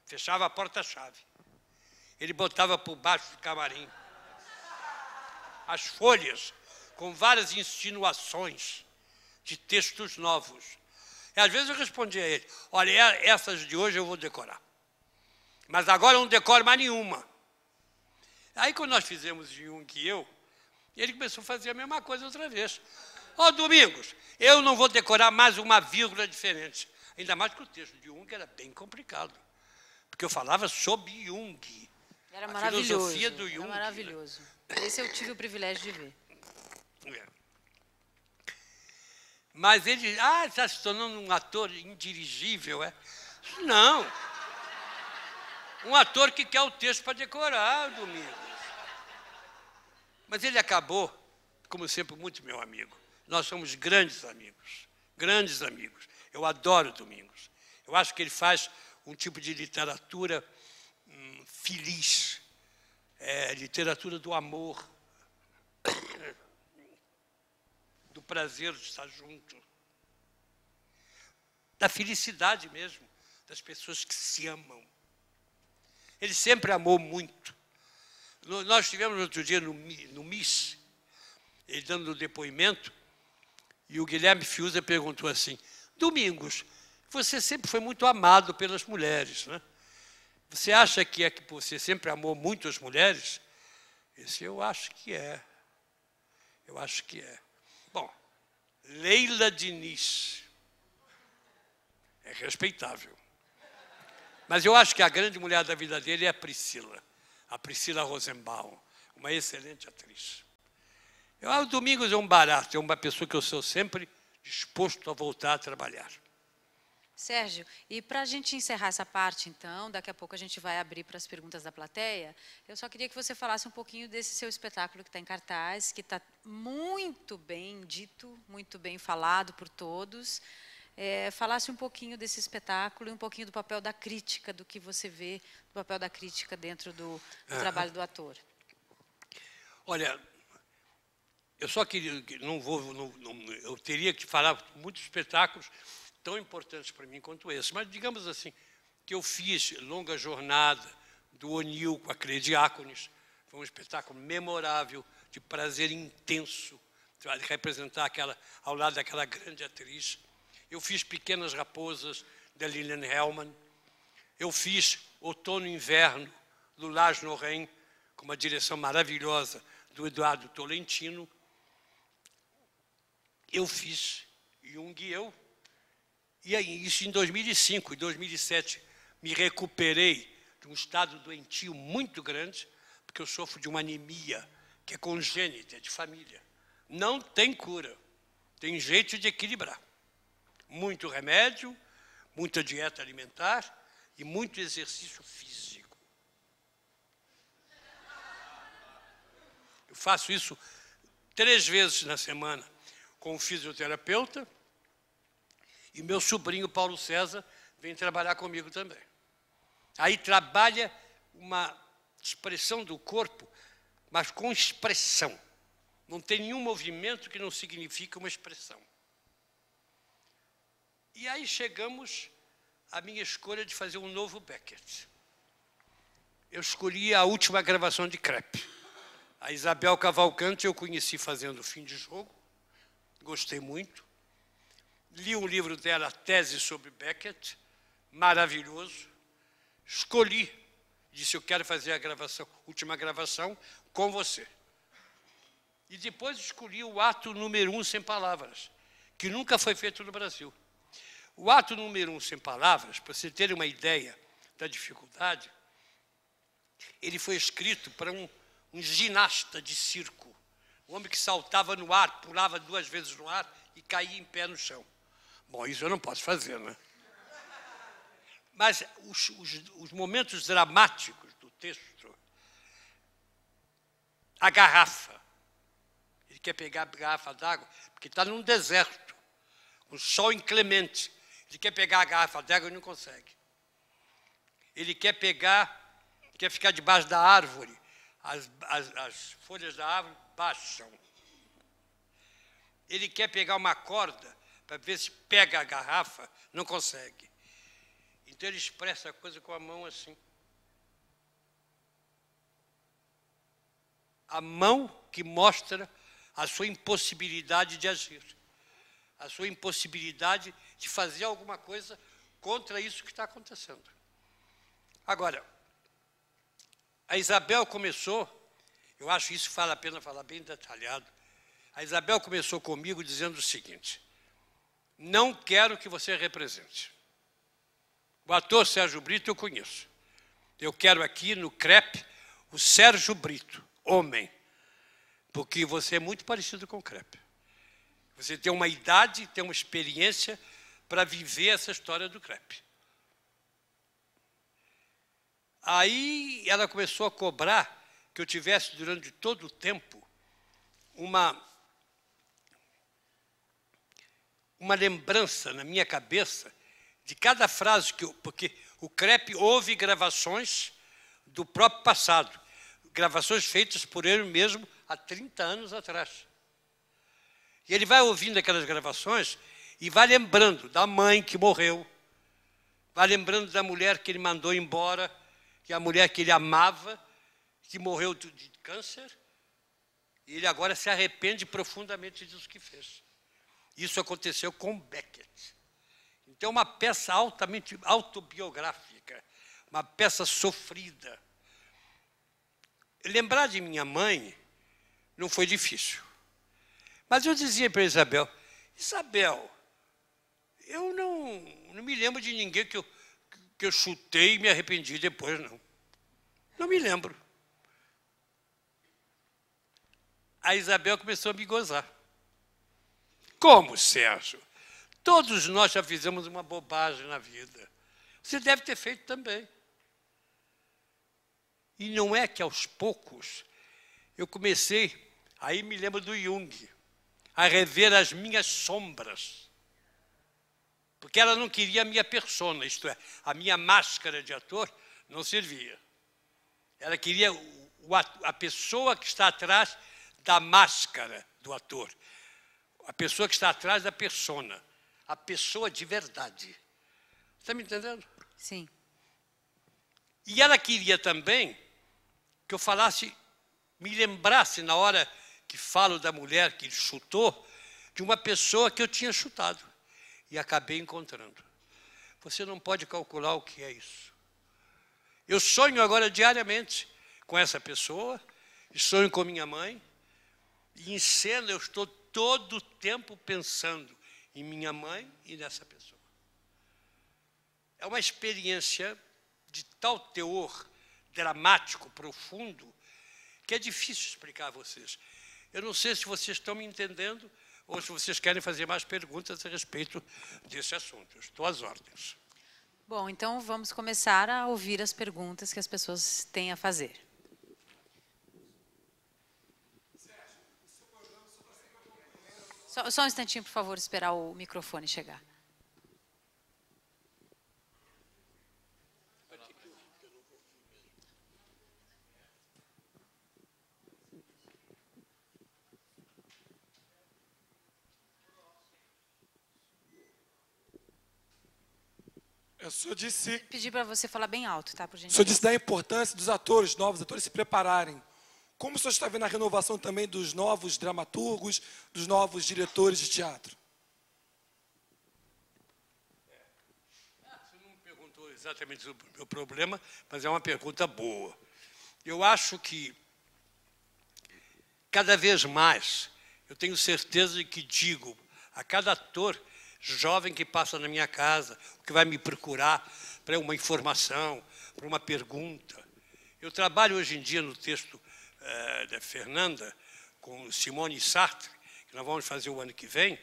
Speaker 2: fechava a porta-chave. Ele botava por baixo do camarim as folhas com várias insinuações de textos novos. E às vezes eu respondia a ele, olha, essas de hoje eu vou decorar. Mas agora eu não decoro mais nenhuma. Aí quando nós fizemos Jung e eu, ele começou a fazer a mesma coisa outra vez. Ó, Domingos, eu não vou decorar mais uma vírgula diferente. Ainda mais que o texto de Jung era bem complicado. Porque eu falava sobre Jung.
Speaker 1: Era maravilhoso. A
Speaker 2: filosofia do Jung.
Speaker 1: Era maravilhoso. Esse eu tive o privilégio de ver.
Speaker 2: É. Mas ele, está se tornando um ator indirigível, é? Não. Um ator que quer o texto para decorar, Domingos. Mas ele acabou, como sempre, muito meu amigo. Nós somos grandes amigos, grandes amigos. Eu adoro Domingos. Eu acho que ele faz um tipo de literatura feliz, literatura do amor, do prazer de estar junto, da felicidade mesmo, das pessoas que se amam. Ele sempre amou muito. Nós estivemos outro dia no MIS, ele dando o depoimento, e o Guilherme Fiuza perguntou assim, Domingos, você sempre foi muito amado pelas mulheres, né? Você acha que é que você sempre amou muito as mulheres? Eu acho que é. Eu acho que é. Bom, Leila Diniz é respeitável. Mas eu acho que a grande mulher da vida dele é a Priscila Rosenbaum, uma excelente atriz. O Domingos é um barato, é uma pessoa que eu sou sempre disposto a voltar a trabalhar.
Speaker 1: Sérgio, e para a gente encerrar essa parte, então, daqui a pouco a gente vai abrir para as perguntas da plateia, eu só queria que você falasse um pouquinho desse seu espetáculo que está em cartaz, que está muito bem dito, muito bem falado por todos. Falasse um pouquinho desse espetáculo e um pouquinho do papel da crítica, do que você vê, do papel da crítica dentro do trabalho do ator.
Speaker 2: Olha, eu só queria, eu teria que falar muitos espetáculos tão importantes para mim quanto esse, mas digamos assim, que eu fiz Longa Jornada, do O'Neill com a Cleia Diáconis, foi um espetáculo memorável, de prazer intenso, de representar ao lado daquela grande atriz. Eu fiz Pequenas Raposas, da Lilian Hellman. Eu fiz Outono e Inverno, do Lars Noren, com uma direção maravilhosa do Eduardo Tolentino. Eu fiz Jung e Eu. E aí, isso em 2005. Em 2007, me recuperei de um estado doentio muito grande, porque eu sofro de uma anemia que é congênita, de família. Não tem cura. Tem jeito de equilibrar. Muito remédio, muita dieta alimentar e muito exercício físico. Eu faço isso 3 vezes na semana com um fisioterapeuta e meu sobrinho Paulo César vem trabalhar comigo também. Aí trabalha uma expressão do corpo, mas com expressão. Não tem nenhum movimento que não signifique uma expressão. E aí chegamos à minha escolha de fazer um novo Beckett. Eu escolhi a última gravação de Crepe. A Isabel Cavalcante eu conheci fazendo Fim de Jogo, gostei muito. Li um livro dela, Tese sobre Beckett, maravilhoso. Escolhi, disse, eu quero fazer a última gravação com você. E depois escolhi o ato número 1 sem palavras, que nunca foi feito no Brasil. O ato número 1 sem palavras, para você ter uma ideia da dificuldade, ele foi escrito para um ginasta de circo, um homem que saltava no ar, pulava 2 vezes no ar e caía em pé no chão. Bom, isso eu não posso fazer, né? Mas os momentos dramáticos do texto, a garrafa, ele quer pegar a garrafa d'água, porque está num deserto, um sol inclemente. Ele quer pegar a garrafa d'água e não consegue. Ele quer ficar debaixo da árvore. As folhas da árvore baixam. Ele quer pegar uma corda para ver se pega a garrafa, não consegue. Então ele expressa a coisa com a mão assim. A mão que mostra a sua impossibilidade de agir. A sua impossibilidade de fazer alguma coisa contra isso que está acontecendo. Agora, a Isabel começou, eu acho isso vale a pena falar bem detalhado, a Isabel começou comigo dizendo o seguinte, não quero que você represente. O ator Sérgio Brito eu conheço. Eu quero aqui no Crepe o Sérgio Brito, homem, porque você é muito parecido com o Crepe. Você tem uma idade, tem uma experiência para viver essa história do Crepe. Aí ela começou a cobrar que eu tivesse, durante todo o tempo, uma lembrança na minha cabeça de cada frase porque o Crepe houve gravações do próprio passado, gravações feitas por ele mesmo há 30 anos atrás. E ele vai ouvindo aquelas gravações e vai lembrando da mãe que morreu, vai lembrando da mulher que ele mandou embora, que é a mulher que ele amava, que morreu de câncer, e ele agora se arrepende profundamente disso que fez. Isso aconteceu com Beckett. Então, uma peça altamente autobiográfica, uma peça sofrida. Lembrar de minha mãe não foi difícil. Mas eu dizia para Isabel, eu não me lembro de ninguém que eu chutei e me arrependi depois, não. Não me lembro. a Isabel começou a me gozar. Como, Sérgio? Todos nós já fizemos uma bobagem na vida. Você deve ter feito também. E não é que aos poucos eu comecei, aí me lembro do Jung, a rever as minhas sombras. Porque ela não queria a minha persona, isto é, a minha máscara de ator não servia. Ela queria a pessoa que está atrás da máscara do ator, a pessoa que está atrás da persona, a pessoa de verdade. Está me entendendo?
Speaker 1: Sim.
Speaker 2: E ela queria também que eu falasse, me lembrasse na hora que falo da mulher que ele chutou, de uma pessoa que eu tinha chutado. E acabei encontrando. Você não pode calcular o que é isso. Eu sonho agora diariamente com essa pessoa, e sonho com minha mãe, e em cena eu estou todo o tempo pensando em minha mãe e nessa pessoa. É uma experiência de tal teor dramático, profundo, que é difícil explicar a vocês. Eu não sei se vocês estão me entendendo ou se vocês querem fazer mais perguntas a respeito desse assunto. Eu estou às ordens.
Speaker 1: Bom, então vamos começar a ouvir as perguntas que as pessoas têm a fazer. Só um instantinho, por favor, esperar o microfone chegar.
Speaker 3: O senhor disse...
Speaker 1: Pedir para você falar bem alto, tá? Por
Speaker 3: O
Speaker 1: gentileza.
Speaker 3: senhor disse da importância dos atores, novos atores, se prepararem. Como o senhor está vendo a renovação também dos novos dramaturgos, dos novos diretores de teatro?
Speaker 2: Você não me perguntou exatamente sobre o meu problema, mas é uma pergunta boa. Eu acho que, cada vez mais, eu tenho certeza de que digo a cada ator jovem que passa na minha casa, que vai me procurar para uma informação, para uma pergunta. Eu trabalho hoje em dia no texto da Fernanda, com Simone Sartre, que nós vamos fazer o ano que vem.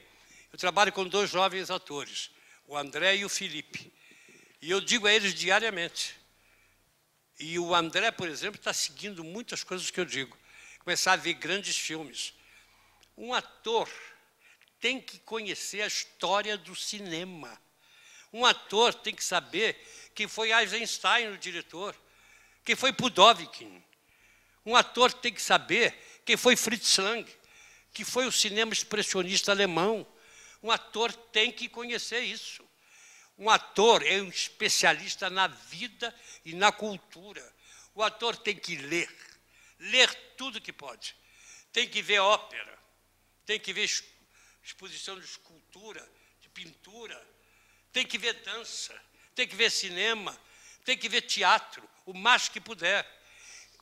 Speaker 2: Eu trabalho com 2 jovens atores, o André e o Felipe. E eu digo a eles diariamente. E o André, por exemplo, está seguindo muitas coisas que eu digo. Começar a ver grandes filmes. Um ator tem que conhecer a história do cinema. Um ator tem que saber quem foi Eisenstein, o diretor, quem foi Pudovkin. Um ator tem que saber quem foi Fritz Lang, que foi o cinema expressionista alemão. Um ator tem que conhecer isso. Um ator é um especialista na vida e na cultura. O ator tem que ler tudo que pode. Tem que ver ópera, tem que ver exposição de escultura, de pintura, tem que ver dança, tem que ver cinema, tem que ver teatro, o mais que puder.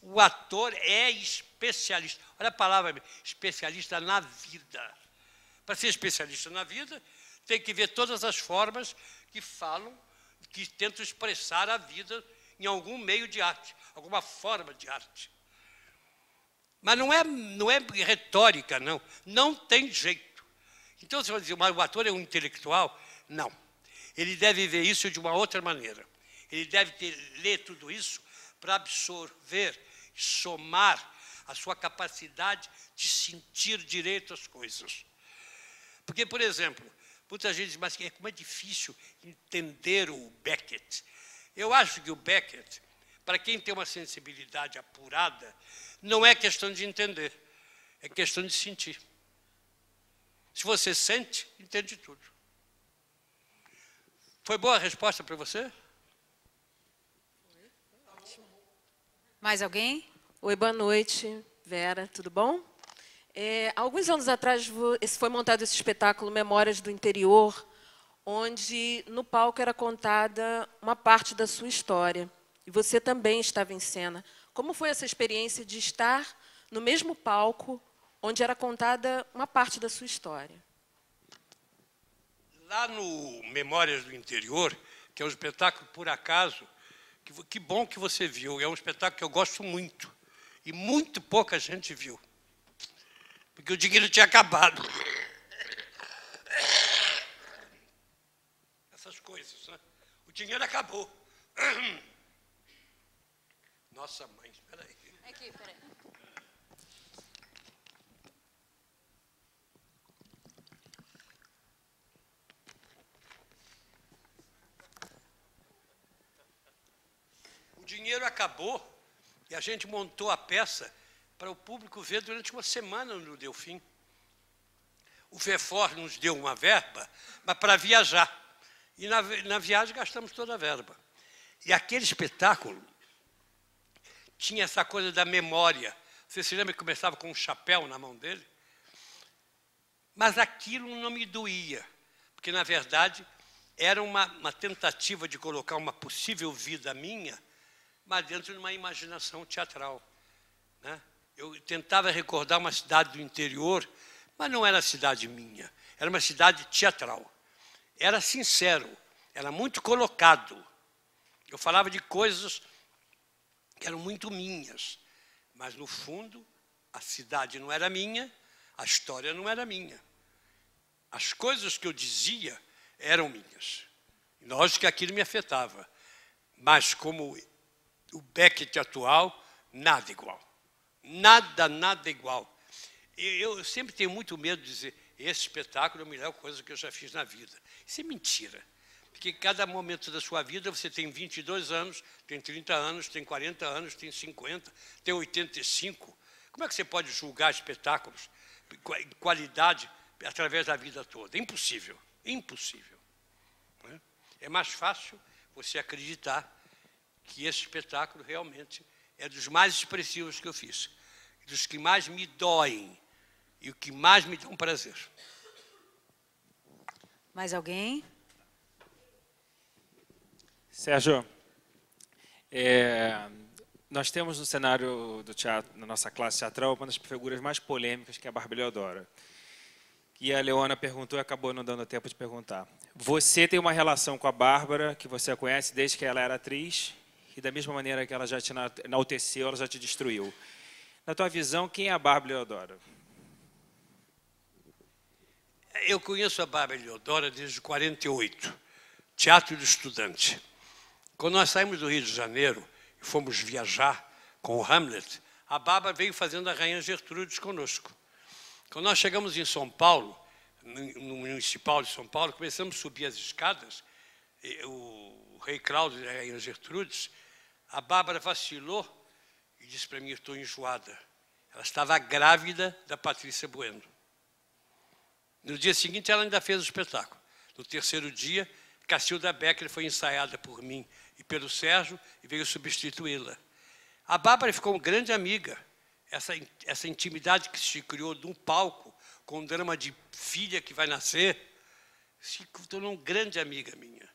Speaker 2: O ator é especialista. Olha a palavra, especialista na vida. Para ser especialista na vida, tem que ver todas as formas que falam, que tentam expressar a vida em algum meio de arte, alguma forma de arte. Mas não é retórica, não. Não tem jeito. Então, você vai dizer, mas o ator é um intelectual? Não. Ele deve ver isso de uma outra maneira. Ele deve ler tudo isso para absorver, somar a sua capacidade de sentir direito as coisas. Porque, por exemplo, muita gente diz, mas como é difícil entender o Beckett. Eu acho que o Beckett, para quem tem uma sensibilidade apurada, não é questão de entender, é questão de sentir. Se você sente, entende tudo. Foi boa a resposta para você?
Speaker 1: Mais alguém?
Speaker 4: Oi, boa noite, Vera, tudo bom? Alguns anos atrás foi montado esse espetáculo Memórias do Interior, onde no palco era contada uma parte da sua história. E você também estava em cena. Como foi essa experiência de estar no mesmo palco, onde era contada uma parte da sua história?
Speaker 2: Lá no Memórias do Interior, que é um espetáculo, por acaso, que bom que você viu, é um espetáculo que eu gosto muito, e muito pouca gente viu. porque o dinheiro tinha acabado. Essas coisas, né? O dinheiro acabou. Nossa mãe, espera aí.
Speaker 1: Aqui, peraí.
Speaker 2: O dinheiro acabou e a gente montou a peça para o público ver durante uma semana no Delfim. O FEFOR nos deu uma verba, mas para viajar. E na viagem gastamos toda a verba. E aquele espetáculo tinha essa coisa da memória. Você se lembra que começava com um chapéu na mão dele? Mas aquilo não me doía, porque, na verdade, era uma tentativa de colocar uma possível vida minha, mas dentro de uma imaginação teatral, né? Eu tentava recordar uma cidade do interior, mas não era cidade minha, era uma cidade teatral. Era sincero, era muito colocado. Eu falava de coisas que eram muito minhas, mas, no fundo, a cidade não era minha, a história não era minha. As coisas que eu dizia eram minhas. Lógico que aquilo me afetava, mas como o Beckett atual, nada igual. Nada igual. Eu sempre tenho muito medo de dizer, esse espetáculo é a melhor coisa que eu já fiz na vida. Isso é mentira. Porque cada momento da sua vida, você tem 22 anos, tem 30 anos, tem 40 anos, tem 50, tem 85. Como é que você pode julgar espetáculos em qualidade através da vida toda? Impossível, impossível. É mais fácil você acreditar que esse espetáculo realmente é dos mais expressivos que eu fiz, dos que mais me doem e o que mais me dão prazer.
Speaker 1: Mais alguém?
Speaker 5: Sérgio, nós temos no cenário do teatro, na nossa classe teatral, uma das figuras mais polêmicas, que é a Bárbara Leodora. E a Leona perguntou e acabou não dando tempo de perguntar. Você tem uma relação com a Bárbara, que você a conhece desde que ela era atriz, e da mesma maneira que ela já te enalteceu, ela já te destruiu. Na tua visão, quem é a Bárbara Leodora?
Speaker 2: Eu conheço a Bárbara Leodora desde 48, Teatro do Estudante. Quando nós saímos do Rio de Janeiro e fomos viajar com o Hamlet, a Bárbara veio fazendo a Rainha Gertrudes conosco. Quando nós chegamos em São Paulo, no Municipal de São Paulo, começamos a subir as escadas, o Rei Cláudio e a Rainha Gertrudes, a Bárbara vacilou e disse para mim, estou enjoada. Ela estava grávida da Patrícia Bueno. No dia seguinte, ela ainda fez o espetáculo. No terceiro dia, Cacilda Becker foi ensaiada por mim e pelo Sérgio e veio substituí-la. A Bárbara ficou uma grande amiga. Essa intimidade que se criou de um palco, com um drama de filha que vai nascer, se tornou uma grande amiga minha.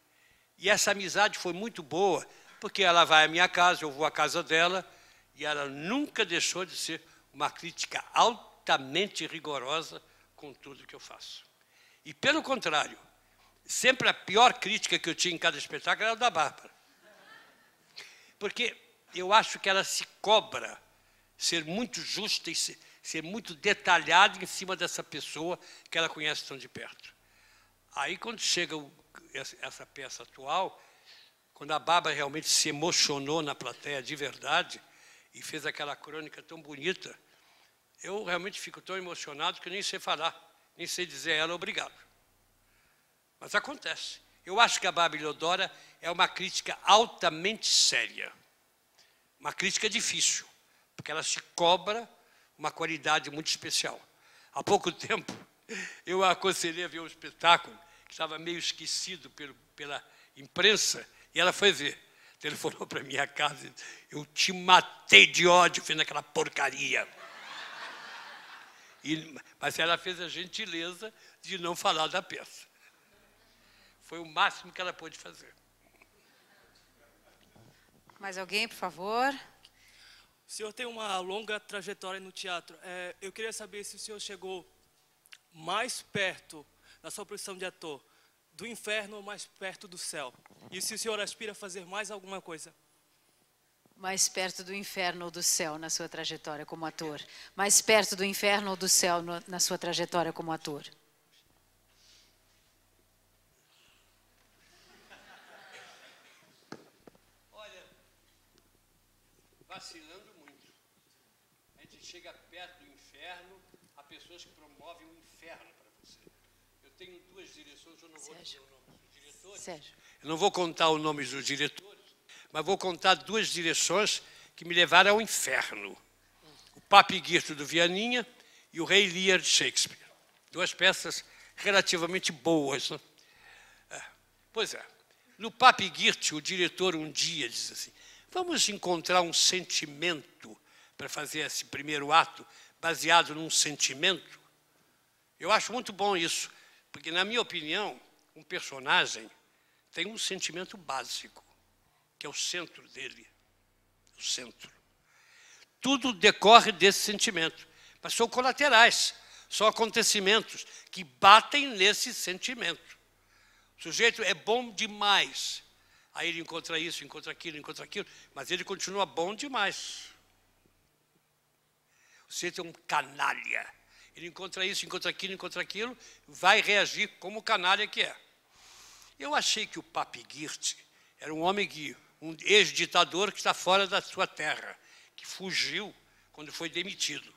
Speaker 2: E essa amizade foi muito boa, porque ela vai à minha casa, eu vou à casa dela, e ela nunca deixou de ser uma crítica altamente rigorosa com tudo que eu faço. E, pelo contrário, sempre a pior crítica que eu tinha em cada espetáculo era a da Bárbara. Porque eu acho que ela se cobra ser muito justa e ser muito detalhada em cima dessa pessoa que ela conhece tão de perto. Aí, quando chega essa peça atual, quando a Bárbara realmente se emocionou na plateia de verdade e fez aquela crônica tão bonita, eu realmente fico tão emocionado que eu nem sei falar, nem sei dizer a ela obrigado. Mas acontece. Eu acho que a Bárbara Leodora é uma crítica altamente séria, uma crítica difícil, porque ela se cobra uma qualidade muito especial. Há pouco tempo, eu a aconselhei a ver um espetáculo que estava meio esquecido pela imprensa, e ela foi ver. Telefonou para minha casa, eu te matei de ódio vendo aquela porcaria. Mas ela fez a gentileza de não falar da peça. Foi o máximo que ela pôde fazer.
Speaker 1: Mais alguém, por favor?
Speaker 6: O senhor tem uma longa trajetória no teatro. Eu queria saber se o senhor chegou mais perto, na sua profissão de ator, do inferno ou mais perto do céu. E se o senhor aspira a fazer mais alguma coisa?
Speaker 1: Mais perto do inferno ou do céu na sua trajetória como ator? Mais perto do inferno ou do céu na sua trajetória como ator?
Speaker 2: Olha, vacilando muito. A gente chega perto do inferno, há pessoas que promovem o inferno para você. Eu tenho duas direções, eu não vou dizer o nome dos diretores.
Speaker 1: Sérgio.
Speaker 2: Eu não vou contar o nome dos diretores, mas vou contar duas direções que me levaram ao inferno. O Papigirto do Vianinha e o Rei Lear de Shakespeare. Duas peças relativamente boas. Né? Pois é. No Papigirto, o diretor um dia disse assim, vamos encontrar um sentimento para fazer esse primeiro ato, baseado num sentimento. Eu acho muito bom isso, porque, na minha opinião, um personagem tem um sentimento básico, que é o centro dele. O centro. Tudo decorre desse sentimento, mas são colaterais, são acontecimentos que batem nesse sentimento. O sujeito é bom demais, aí ele encontra isso, encontra aquilo, mas ele continua bom demais. O sujeito é um canalha, ele encontra isso, encontra aquilo, vai reagir como canalha que é. Eu achei que o Papigirte era um homem que um ex-ditador que está fora da sua terra, que fugiu quando foi demitido.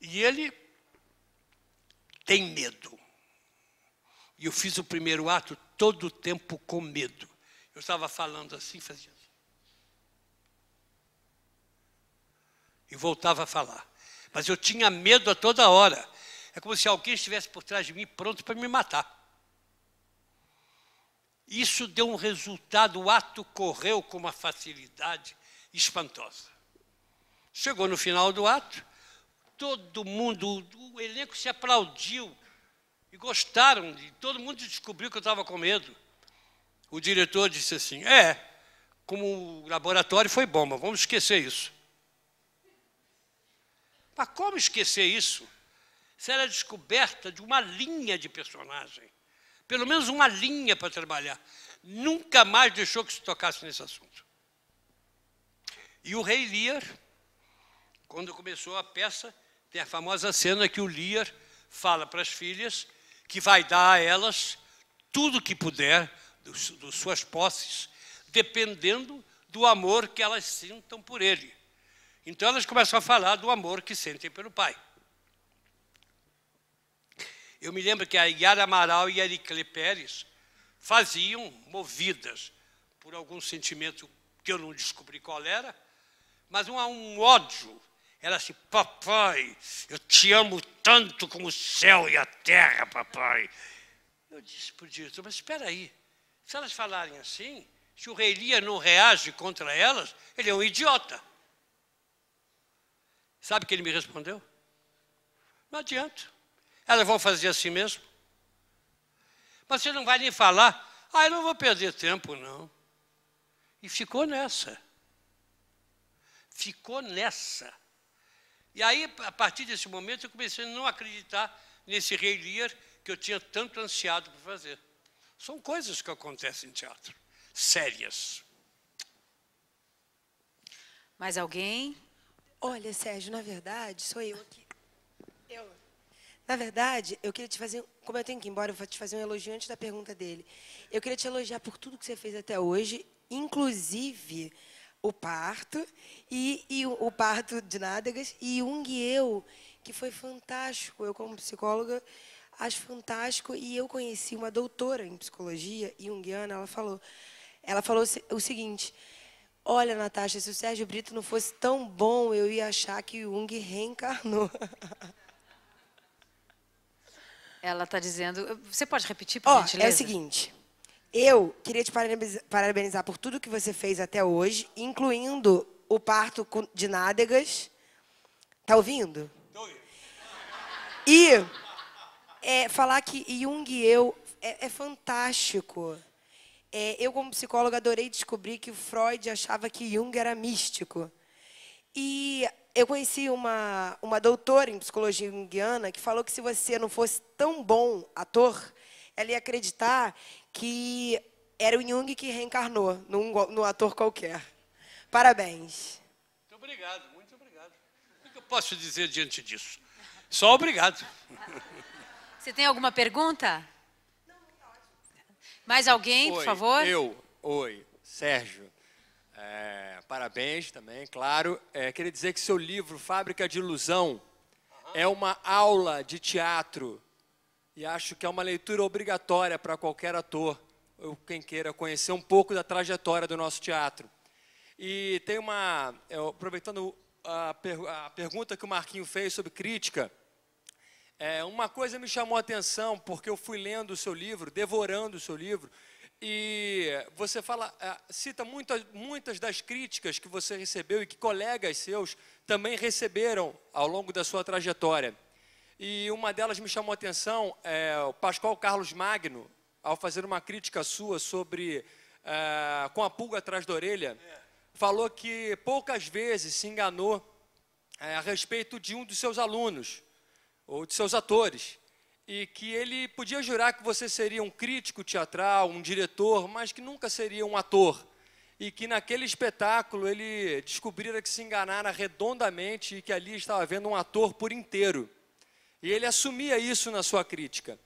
Speaker 2: E ele tem medo. E eu fiz o primeiro ato todo o tempo com medo. Eu estava falando assim, fazia assim. E voltava a falar. Mas eu tinha medo a toda hora. É como se alguém estivesse por trás de mim pronto para me matar. Isso deu um resultado, o ato correu com uma facilidade espantosa. Chegou no final do ato, todo mundo, o elenco se aplaudiu e gostaram, todo mundo descobriu que eu estava com medo. O diretor disse assim, como o laboratório foi bom, mas vamos esquecer isso. Mas como esquecer isso? Isso era a descoberta de uma linha de personagem. Pelo menos uma linha para trabalhar. Nunca mais deixou que se tocasse nesse assunto. E o Rei Lear, quando começou a peça, tem a famosa cena que o Lear fala para as filhas que vai dar a elas tudo que puder, das suas posses, dependendo do amor que elas sintam por ele. Então elas começam a falar do amor que sentem pelo pai. Eu me lembro que a Yara Amaral e a Ericlé Pérez faziam movidas por algum sentimento que eu não descobri qual era, mas um ódio. Era assim, papai, eu te amo tanto como o céu e a terra, papai. Eu disse para o diretor, mas espera aí, se elas falarem assim, se o Rei Lear não reage contra elas, ele é um idiota. Sabe o que ele me respondeu? Não adianta. Elas vão fazer assim mesmo. Mas você não vai nem falar, eu não vou perder tempo, não. E ficou nessa. Ficou nessa. E aí, a partir desse momento, eu comecei a não acreditar nesse Rei Lear que eu tinha tanto ansiado por fazer. São coisas que acontecem em teatro, sérias.
Speaker 1: Mais alguém?
Speaker 7: Olha, Sérgio, na verdade, sou eu aqui. Na verdade, eu queria te fazer, como eu tenho que ir embora, eu vou te fazer um elogio antes da pergunta dele. Eu queria te elogiar por tudo que você fez até hoje, inclusive o parto, e o parto de nádegas, e Jung e eu, que foi fantástico. Eu, como psicóloga, acho fantástico. E eu conheci uma doutora em psicologia, junguiana, ela falou o seguinte, olha, Natasha, se o Sérgio Brito não fosse tão bom, eu ia achar que o Jung reencarnou.
Speaker 1: Ela está dizendo... Você pode repetir, por gentileza?
Speaker 7: É o seguinte. Eu queria te parabenizar por tudo que você fez até hoje, incluindo o parto de nádegas. Está ouvindo? Estou ouvindo. E falar que Jung e eu é fantástico. Eu, como psicóloga, adorei descobrir que o Freud achava que Jung era místico. E eu conheci uma doutora em psicologia junguiana que falou que se você não fosse tão bom ator, ela ia acreditar que era o Jung que reencarnou num ator qualquer. Parabéns.
Speaker 2: Muito obrigado, muito obrigado. O que eu posso dizer diante disso? Só obrigado.
Speaker 1: Você tem alguma pergunta? Mais alguém, por favor?
Speaker 8: Oi, Sérgio. Parabéns também, claro. Queria dizer que seu livro, Fábrica de Ilusão, é uma aula de teatro. E acho que é uma leitura obrigatória para qualquer ator, ou quem queira conhecer um pouco da trajetória do nosso teatro. E tem aproveitando a pergunta que o Marquinho fez sobre crítica, uma coisa me chamou a atenção, porque eu fui lendo o seu livro, devorando o seu livro, e você cita muitas das críticas que você recebeu e que colegas seus também receberam ao longo da sua trajetória. E uma delas me chamou a atenção, o Pascoal Carlos Magno, ao fazer uma crítica sua sobre Com a Pulga Atrás da Orelha, falou que poucas vezes se enganou a respeito de um dos seus alunos, ou de seus atores, e que ele podia jurar que você seria um crítico teatral, um diretor, mas que nunca seria um ator. E que naquele espetáculo ele descobrira que se enganara redondamente e que ali estava vendo um ator por inteiro. E ele assumia isso na sua crítica.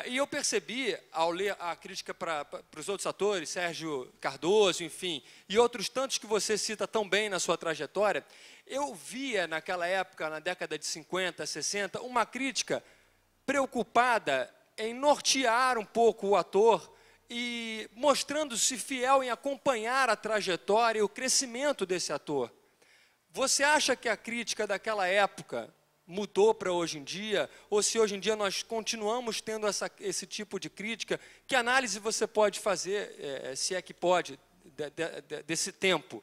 Speaker 8: E eu percebi, ao ler a crítica para os outros atores, Sérgio Cardoso, enfim, e outros tantos que você cita tão bem na sua trajetória, eu via naquela época, na década de 50, 60, uma crítica preocupada em nortear um pouco o ator e mostrando-se fiel em acompanhar a trajetória e o crescimento desse ator. Você acha que a crítica daquela época mudou para hoje em dia? Ou se hoje em dia nós continuamos tendo esse tipo de crítica? Que análise você pode fazer, se é que pode, desse tempo?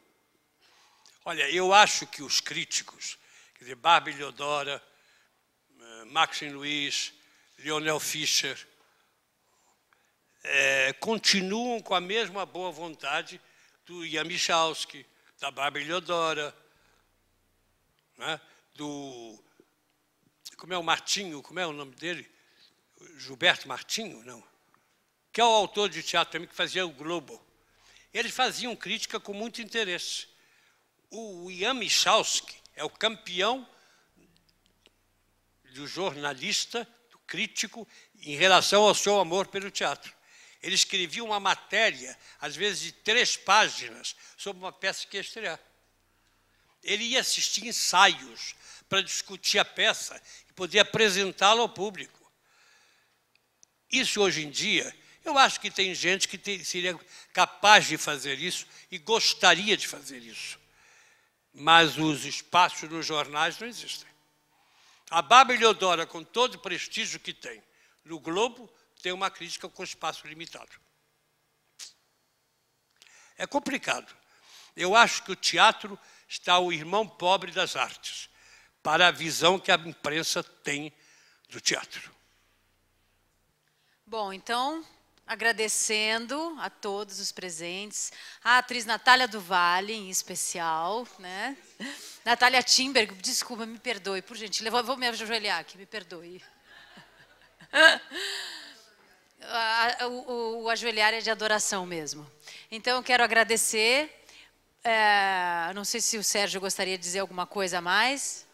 Speaker 2: Olha, eu acho que os críticos, quer dizer, Barbie Leodora, Maxim Luiz, Lionel Fischer, continuam com a mesma boa vontade do Ian Michalski, da Barbie Leodora, né? Como é o Martinho, como é o nome dele? Gilberto Martinho, não. Que é o autor de teatro também, que fazia o Globo. Eles faziam crítica com muito interesse. O Ian Michalski é o campeão do jornalista, do crítico, em relação ao seu amor pelo teatro. Ele escrevia uma matéria, às vezes de 3 páginas, sobre uma peça que ia estrear. Ele ia assistir ensaios para discutir a peça e poder apresentá-la ao público. Isso, hoje em dia, eu acho que tem gente que seria capaz de fazer isso e gostaria de fazer isso. Mas os espaços nos jornais não existem. A Barbie Leodora, com todo o prestígio que tem no Globo, tem uma crítica com espaço limitado. É complicado. Eu acho que o teatro está o irmão pobre das artes, para a visão que a imprensa tem do teatro.
Speaker 1: Bom, então, agradecendo a todos os presentes, a atriz Natália do Valle, em especial, né? Natália Timberg, desculpa, me perdoe, por gentileza, vou me ajoelhar aqui, me perdoe. O ajoelhar é de adoração mesmo. Então, eu quero agradecer. Não sei se o Sérgio gostaria de dizer alguma coisa a mais.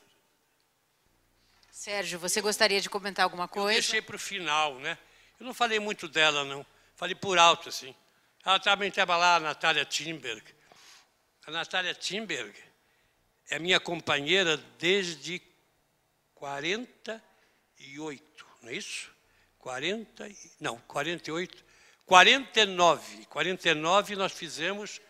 Speaker 1: Sérgio, você gostaria de comentar alguma coisa?
Speaker 2: Eu deixei para o final, né? Eu não falei muito dela, não. Falei por alto, assim. Ela também estava lá, a Natália Timberg. A Natália Timberg é minha companheira desde 48, não é isso? 48. 49 nós fizemos...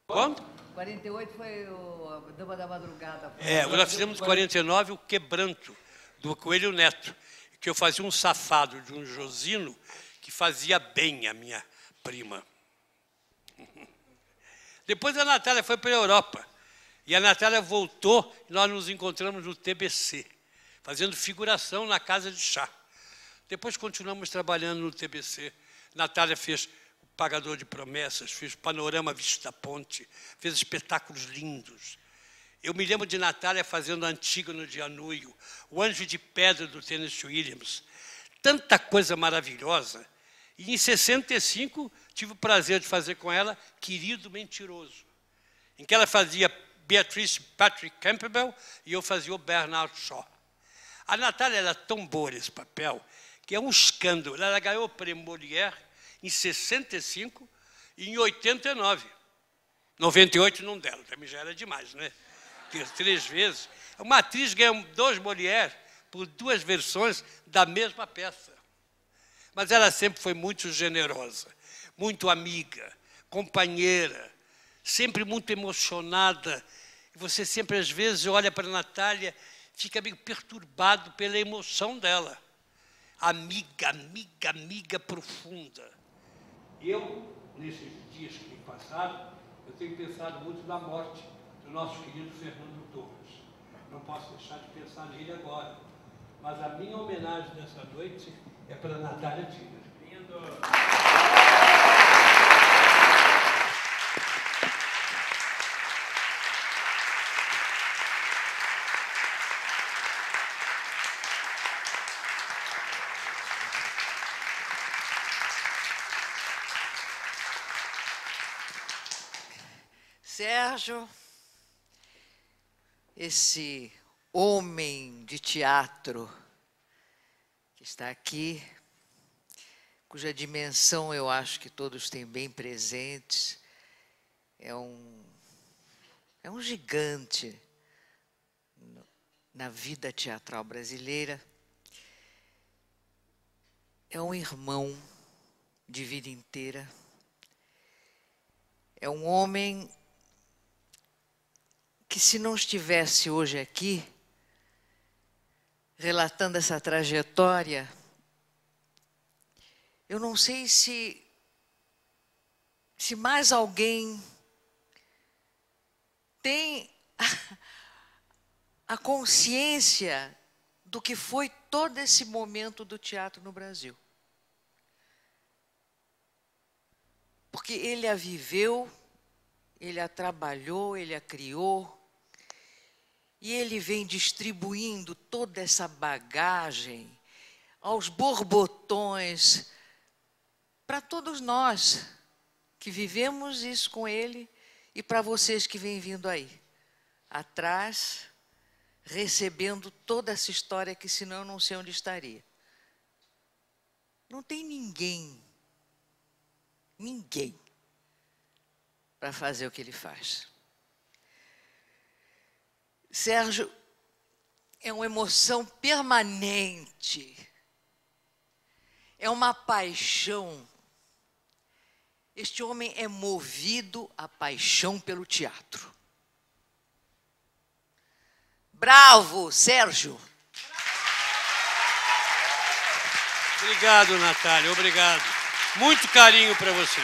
Speaker 2: Quando?
Speaker 9: 48 foi o Dama da Madrugada.
Speaker 2: Nós fizemos 49 o Quebranto, do Coelho Neto, que eu fazia um safado de um Josino que fazia bem a minha prima. Depois a Natália foi para a Europa, e a Natália voltou, e nós nos encontramos no TBC, fazendo figuração na Casa de Chá. Depois continuamos trabalhando no TBC. Natália fez o Pagador de Promessas, fez Panorama Vista da Ponte, fez espetáculos lindos. Eu me lembro de Natália fazendo Antígono de Anuio, O Anjo de Pedra do Tennessee Williams. Tanta coisa maravilhosa. E em 65 tive o prazer de fazer com ela Querido Mentiroso. em que ela fazia Beatrice Patrick Campbell e eu fazia o Bernard Shaw. A Natália era tão boa nesse papel que é um escândalo. Ela ganhou o prêmio Molière em 65 e em 89. 98 não dela, também já era demais, né? 3 vezes. Uma atriz ganha 2 Molière por 2 versões da mesma peça. Mas ela sempre foi muito generosa, muito amiga, companheira, sempre muito emocionada. E você sempre, às vezes, olha para a Natália, fica meio perturbado pela emoção dela. Amiga, amiga, amiga profunda. Eu, nesses dias que têm passado, eu tenho pensado muito na morte do nosso querido Fernando Torres. Não posso deixar de pensar nele agora. Mas a minha homenagem dessa noite é para a Natália Tigre.
Speaker 9: Sérgio, esse homem de teatro que está aqui, cuja dimensão eu acho que todos têm bem presentes, é um gigante na vida teatral brasileira, é um irmão de vida inteira, é um homem que, se não estivesse hoje aqui, relatando essa trajetória, eu não sei se mais alguém tem a consciência do que foi todo esse momento do teatro no Brasil. Porque ele a viveu, ele a trabalhou, ele a criou, e ele vem distribuindo toda essa bagagem aos borbotões para todos nós que vivemos isso com ele e para vocês que vêm vindo aí, atrás, recebendo toda essa história que senão eu não sei onde estaria. Não tem ninguém para fazer o que ele faz. Sérgio é uma emoção permanente, é uma paixão. Este homem é movido à paixão pelo teatro. Bravo, Sérgio!
Speaker 2: Obrigado, Natália, obrigado. Muito carinho para você.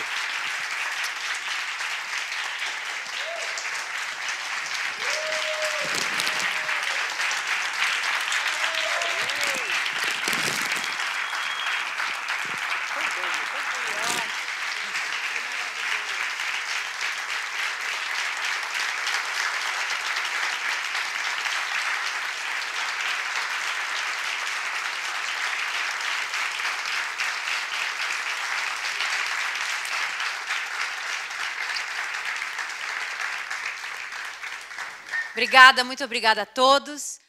Speaker 1: Obrigada, muito obrigada a todos.